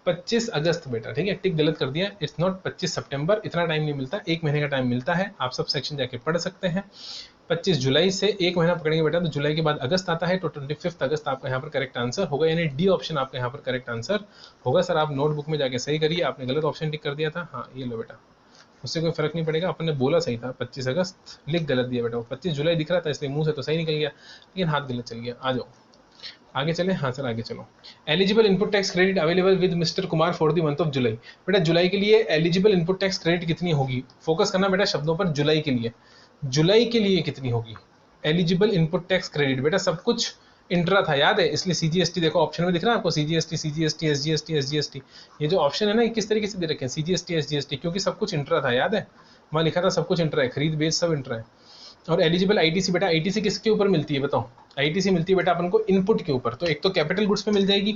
25 अगस्त बेटा, ठीक है, टिक गलत कर दिया, इट्स नॉट 25 सितंबर, इतना टाइम नहीं मिलता, एक महीने का टाइम मिलता है, आप सब सेक्शन जाके पढ़ सकते हैं। 25 जुलाई से एक महीना पकड़ेंगे बेटा तो जुलाई के बाद अगस्त आता है, तो 25 अगस्त आपका यहाँ पर करेक्ट आंसर होगा, यानी डी ऑप्शन आपका यहाँ पर करेक्ट आंसर होगा। सर आप नोटबुक में जाके सही करिए, आपने गलत ऑप्शन टिक कर दिया था। हाँ ये लो बेटा, उससे कोई फर्क नहीं पड़ेगा, अपन ने बोला सही था, 25 अगस्त लिख गलत दिया बेटा, 25 जुलाई दिख रहा था इसलिए मुंह से तो सही निकल गया, लेकिन हाथ गलत चल गया। आ जाओ आगे चले, हाँ सर आगे चलो। Eligible input tax credit available with mister Kumar for the month of July. बेटा जुलाई के लिए एलिजिबल इनपुट टैक्स क्रेडिट कितनी होगी, फोकस करना बेटा शब्दों पर, जुलाई के लिए, जुलाई के लिए कितनी होगी एलिजिबल इनपुट टैक्स क्रेडिट। बेटा सब कुछ इंट्रा था याद है, इसलिए सीजीएसटी देखो ऑप्शन में दिख रहा है आपको, सीजीएसटी सीजीएसटी एसजीएसटी एसजीएसटी, ये जो ऑप्शन है ना ये किस तरीके से दे रखे हैं, सीजीएसटी एसजीएसटी, क्योंकि सब कुछ इंट्रा था याद है, वहाँ लिखा था सब कुछ इंट्रा है, खरीद बेच सब इंट्रा है। और एलिजिबल आईटीसी, बेटा आईटीसी किसके ऊपर मिलती है बताओ, आईटीसी मिलती है बेटा अपन को इनपुट के ऊपर, तो एक तो कैपिटल गुड्स पे मिल जाएगी,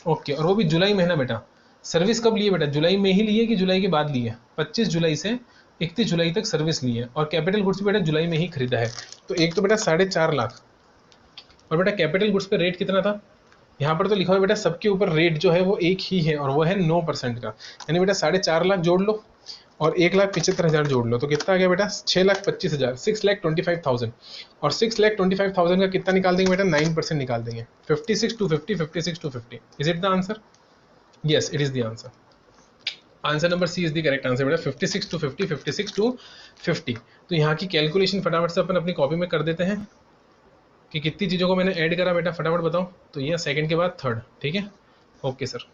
ओके, और वो भी जुलाई महीना बेटा। सर्विस कब लिए बेटा, जुलाई में ही लिए कि जुलाई के बाद लिए, 25 जुलाई से 31 जुलाई तक सर्विस ली है, और कैपिटल गुड्स बेटा जुलाई में ही खरीदा है। तो एक तो बेटा 4.5 लाख, और बेटा कैपिटल गुड्स पे रेट कितना था, यहाँ पर तो लिखा हुआ है बेटा सबके ऊपर रेट जो है वो एक ही है, और वो है 9% का, यानी बेटा 4.5 लाख जोड़ लो और 1,75,000 जोड़ लो, तो कितना आ गया बेटा 6,25,000, 6,25,000, और 6,25,000 का कितना निकाल देंगे बेटा, 9% निकाल देंगे, 56 to 50, 56 to 50, is it the answer, yes it is the answer, answer number C is the correct answer बेटा, 56 to 50, 56 to 50। तो यहाँ की कैलकुलेशन फटाफट से अपन अपनी कॉपी में कर देते हैं कि कितनी चीज़ों को मैंने ऐड करा बेटा, फटाफट बताओ। तो ये सेकंड के बाद थर्ड, ठीक है, ओके सर।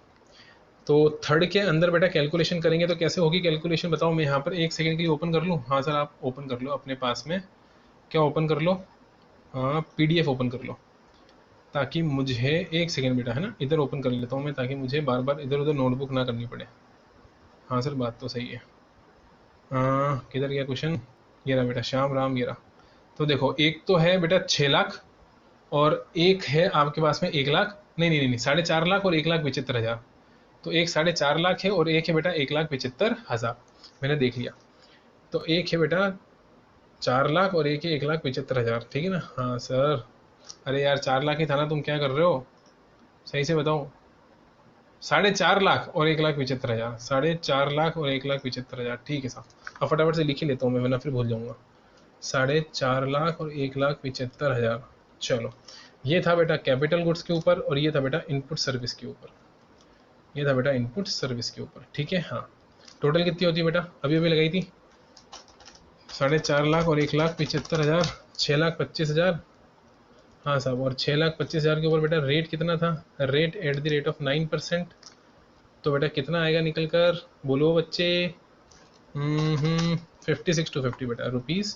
तो थर्ड के अंदर बेटा कैलकुलेशन करेंगे तो कैसे होगी कैलकुलेशन बताओ, मैं यहाँ पर एक सेकंड के लिए ओपन कर लूँ, हाँ सर आप ओपन कर लो अपने पास में, क्या ओपन कर लो, हाँ पीडीएफ ओपन कर लो, ताकि मुझे एक सेकंड बेटा है ना, इधर ओपन कर लेता हूँ मैं, ताकि मुझे बार बार इधर उधर नोटबुक ना करनी पड़े। हाँ सर बात तो सही है, किधर गया क्वेश्चन, ये रहा बेटा, श्याम राम ये रहा। तो देखो एक तो है बेटा 6 लाख, और एक है आपके पास में 1 लाख, नहीं नहीं नहीं 4.5 लाख और 1,75,000, तो एक 4.5 लाख है और एक है बेटा 1,75,000, मैंने देख लिया। तो एक है बेटा 4 लाख और एक है 1,75,000, ठीक है ना, हाँ सर। अरे यार 4 लाख ही था ना, तुम क्या कर रहे हो, सही से बताओ, 4.5 लाख और 1,75,000, 4.5 लाख और 1,75,000, ठीक है साहब। अब फटाफट से लिख ही लेता हूँ मैं, वरना फिर भूल जाऊंगा। 4.5 लाख और 1,75,000। चलो, ये था बेटा कैपिटल गुड्स के ऊपर, और ये था बेटा इनपुट सर्विस के ऊपर, ये था बेटा इनपुट सर्विस के ऊपर, ठीक है। हाँ, टोटल कितनी होती है बेटा, अभी अभी लगाई थी 4.5 लाख और 1,75,000, 6,25,000। हाँ साहब, और 6,25,000 के ऊपर बेटा रेट कितना था, rate at the rate of 9%। तो बेटा कितना आएगा निकल कर, बोलो बच्चे। 56 to 50 बेटा, रुपीज़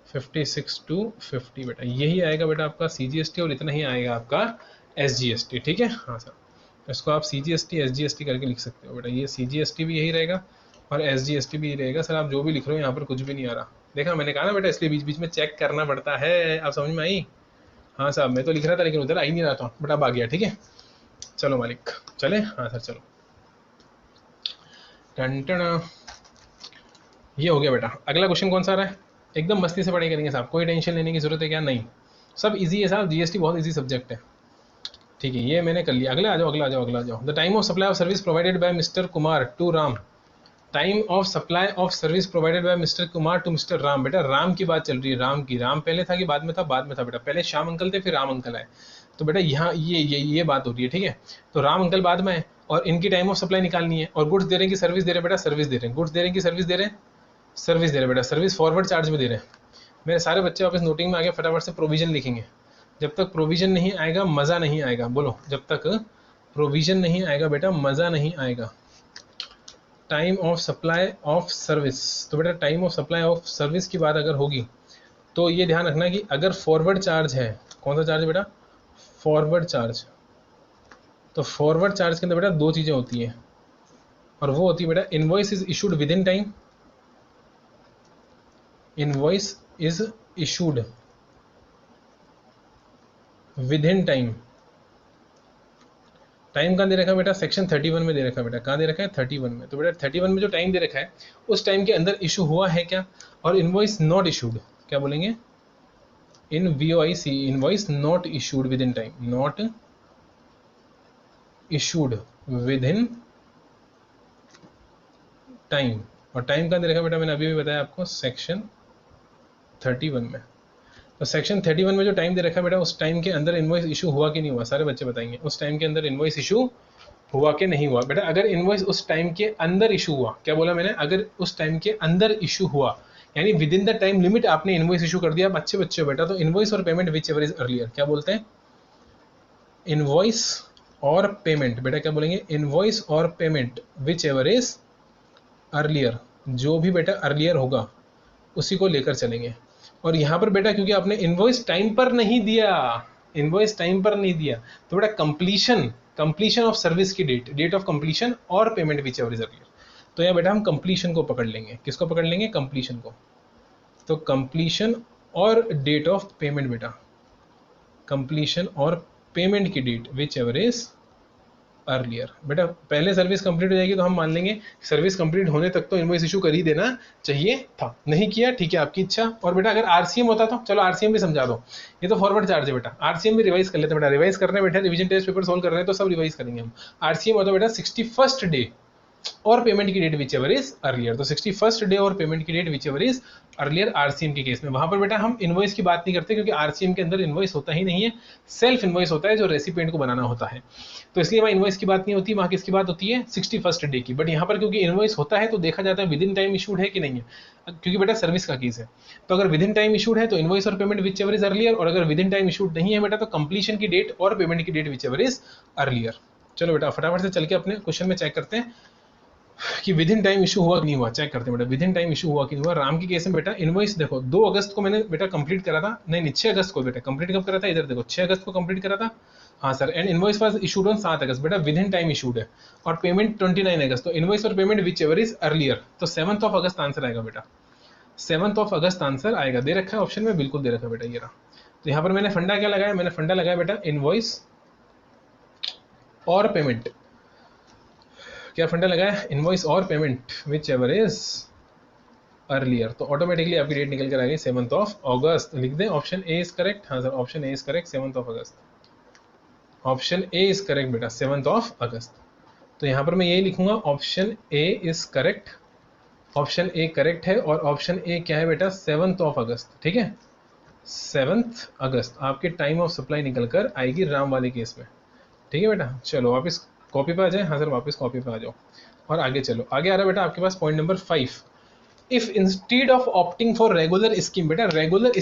56 to 50 बेटा, यही आएगा बेटा आपका CGST, और इतना ही आएगा आपका SGST, ठीक है। हाँ सर, इसको आप CGST SGST करके लिख सकते हो बेटा, ये CGST भी यही रहेगा और SGST भी यही रहेगा। सर आप जो भी लिख रहे हो यहाँ पर कुछ भी नहीं आ रहा, देखा मैंने कहा ना बेटा, इसलिए बीच बीच में चेक करना पड़ता है। आप समझ में आई? हाँ साहब, मैं तो लिख रहा था लेकिन उधर आ ही नहीं रहा था बेटा, अब आ गया, ठीक है। चलो मालिक, चले। हाँ सर चलो, टन ये हो गया बेटा। अगला क्वेश्चन कौन सा आ रहा है, एकदम मस्ती से पढ़ाई करेंगे साहब, कोई टेंशन लेने की जरूरत है क्या, नहीं, सब इजी है साहब, GST बहुत इजी सब्जेक्ट है, ठीक है। ये मैंने कर लिया, अगला आ जाओ, अगला आ जाओ, अगला आ जाओ। The time of supply of service provided by mister Kumar to Ram, time of supply of service provided by mister Kumar to mister Ram. बेटा राम की बात चल रही है, राम की, राम पहले था कि बाद में था, बाद में था बेटा, पहले श्याम अंकल थे फिर राम अंकल आए। तो बेटा यहाँ ये बात हो रही है, ठीक है। तो राम अंकल बाद में आए और इनकी टाइम ऑफ सप्लाई निकालनी है, और गुड्स दे रहे हैं कि सर्विस दे रहे हैं बेटा, सर्विस दे रहे हैं, गुड्स दे रहे हैं कि सर्विस दे रहे हैं, सर्विस दे रहे हैं बेटा, सर्विस फॉरवर्ड चार्ज में दे रहे हैं। मेरे सारे बच्चे वापस नोटिंग में आ गए, फटाफट से प्रोविजन लिखेंगे। जब तक प्रोविजन नहीं आएगा मज़ा नहीं आएगा, बोलो, जब तक प्रोविजन नहीं आएगा बेटा मज़ा नहीं आएगा। Time of supply of service, तो बेटा time of supply of service की बात अगर होगी तो ये ध्यान रखना कि अगर फॉरवर्ड चार्ज है, कौन सा चार्ज बेटा, फॉरवर्ड चार्ज। तो फॉरवर्ड चार्ज के अंदर बेटा दो चीज़ें होती हैं, और वो होती है बेटा invoice is issued with in time, invoice is issued with in time. Time कहाँ दे रखा है बेटा, सेक्शन 31 में दे रखा है बेटा, कहाँ दे रखा है, 31 में। तो बेटा 31 में जो टाइम दे रखा है उस टाइम के अंदर इशू हुआ है क्या, और इनवॉइस नॉट इशूड, क्या बोलेंगे, इन VOIC, invoice not issued with in time, not issued with in time. और टाइम कहाँ दे रखा है बेटा, मैंने अभी भी बताया आपको, सेक्शन 31 में। तो सेक्शन 31 में जो टाइम दे रखा है बेटा, उस टाइम के अंदर इनवॉइस इशू हुआ कि नहीं हुआ, सारे बच्चे बताएंगे, उस टाइम के अंदर इनवॉइस इशू हुआ कि नहीं हुआ। बेटा अगर इनवॉइस उस टाइम के अंदर इशू हुआ, क्या बोला मैंने, अगर उस टाइम के अंदर इशू हुआ, यानी with in the time limit आपने इनवॉइस इशू कर दिया, आप अच्छे बच्चे हो बेटा, तो इनवॉइस और payment which ever is earlier, क्या बोलते हैं, इनवॉइस और पेमेंट। बेटा क्या बोलेंगे, इनवॉइस और payment which ever is earlier, जो भी बेटा अर्लियर होगा उसी को लेकर चलेंगे। और यहाँ पर बेटा क्योंकि आपने इनवॉइस टाइम पर नहीं दिया, इनवॉइस टाइम पर नहीं दिया, तो बेटा कंप्लीशन ऑफ सर्विस की डेट ऑफ कंप्लीशन और payment which ever is earlier. तो यहाँ बेटा हम कंप्लीशन को पकड़ लेंगे, किसको पकड़ लेंगे, कंप्लीशन को। तो कंप्लीशन और डेट ऑफ पेमेंट बेटा, कंप्लीशन और पेमेंट की date whichever is earlier. बेटा पहले सर्विस कंप्लीट हो जाएगी तो हम मान लेंगे सर्विस कंप्लीट होने तक तो इनवॉइस इशू कर ही देना चाहिए था, नहीं किया, ठीक है, आपकी इच्छा। और बेटा अगर RCM होता तो चलो RCM भी समझा दो, ये तो फॉरवर्ड चार्ज है बेटा, RCM भी रिवाइज कर लेते हैं बेटा, रिवाइज करने बैठे, रिवीजन टेस्ट पेपर सोल्व कर रहे हैं तो सब रिवाइज करेंगे हम। RCM होता बेटा 61st डे और पेमेंट की date whichever is earlier. तो 61st डे और पेमेंट की date whichever is earlier RCM के केस में, वहां पर बेटा हम इनवॉइस की बात नहीं करते, क्योंकि RCM के अंदर इनवॉइस होता ही नहीं है, सेल्फ इनवॉइस होता है जो रेसिपिएंट को बनाना होता है। तो इसलिए वहाँ इनवॉइस की बात नहीं होती, वहाँ किसकी बात होती है, 61st डे की। बट यहाँ पर क्योंकि इनवॉइस होता है तो देखा जाता है विद इन टाइम इशूड है कि नहीं है, क्योंकि बेटा सर्विस का केस है। तो अगर विद इन टाइम इशूड है तो इनवॉइस और payment which ever is earlier, और अगर विद इन टाइम इशूड नहीं है बेटा तो कंप्लीशन की डेट और पेमेंट की date whichever is earlier. चलो बेटा फटाफट से चल के अपने क्वेश्चन में चेक करते हैं कि विद इन टाइम इशू हुआ कि नहीं हुआ, चेक करते हैं बेटा, विद इन टाइम इशू हुआ कि नहीं हुआ। राम के केस में बेटा इनवॉइस देखो 2 अगस्त को मैंने बेटा कंप्लीट करा था, नहीं 6 अगस्त को बेटा कंप्लीट कब करा था, इधर देखो 6 अगस्त को कंप्लीट करा था, हाँ sir. And invoice was issued on 7 अगस्त, बेटा विद इन टाइम इशूड है, और पेमेंट 29 अगस्त। तो इनवॉइस और payment which ever is earlier, तो 7th ऑफ अगस्त आंसर आएगा बेटा, 7th ऑफ अगस्त आंसर आएगा। दे रखा है ऑप्शन में, बिल्कुल दे रखा है बेटा, ये रहा। तो यहाँ पर मैंने फंडा क्या लगाया, मैंने फंडा लगाया बेटा इनवॉइस और पेमेंट, क्या फंडा लगाया, इनवॉइस और payment which ever is earlier. तो ऑटोमेटिकली आपकी डेट निकल कर आ गई 7th ऑफ अगस्त। लिख दें ऑप्शन ए इज करेक्ट, हाँ sir option A is correct, 7th of August, option A is correct बेटा, 7th ऑफ अगस्त। तो यहाँ पर मैं यही लिखूंगा, option A is correct, option A correct है। और ऑप्शन ए क्या है बेटा, 7 अगस्त, ठीक है, 7 अगस्त आपके टाइम ऑफ सप्लाई निकल कर आएगी राम वाले केस में, ठीक है बेटा। चलो वापस कॉपी पे आ जाए, हाँ सर वापस कॉपी पे आ जाओ और आगे चलो। आगे आ रहा है बेटा आपके पास point number 5, if instead of opting for regular scheme, बेटा रेगुलर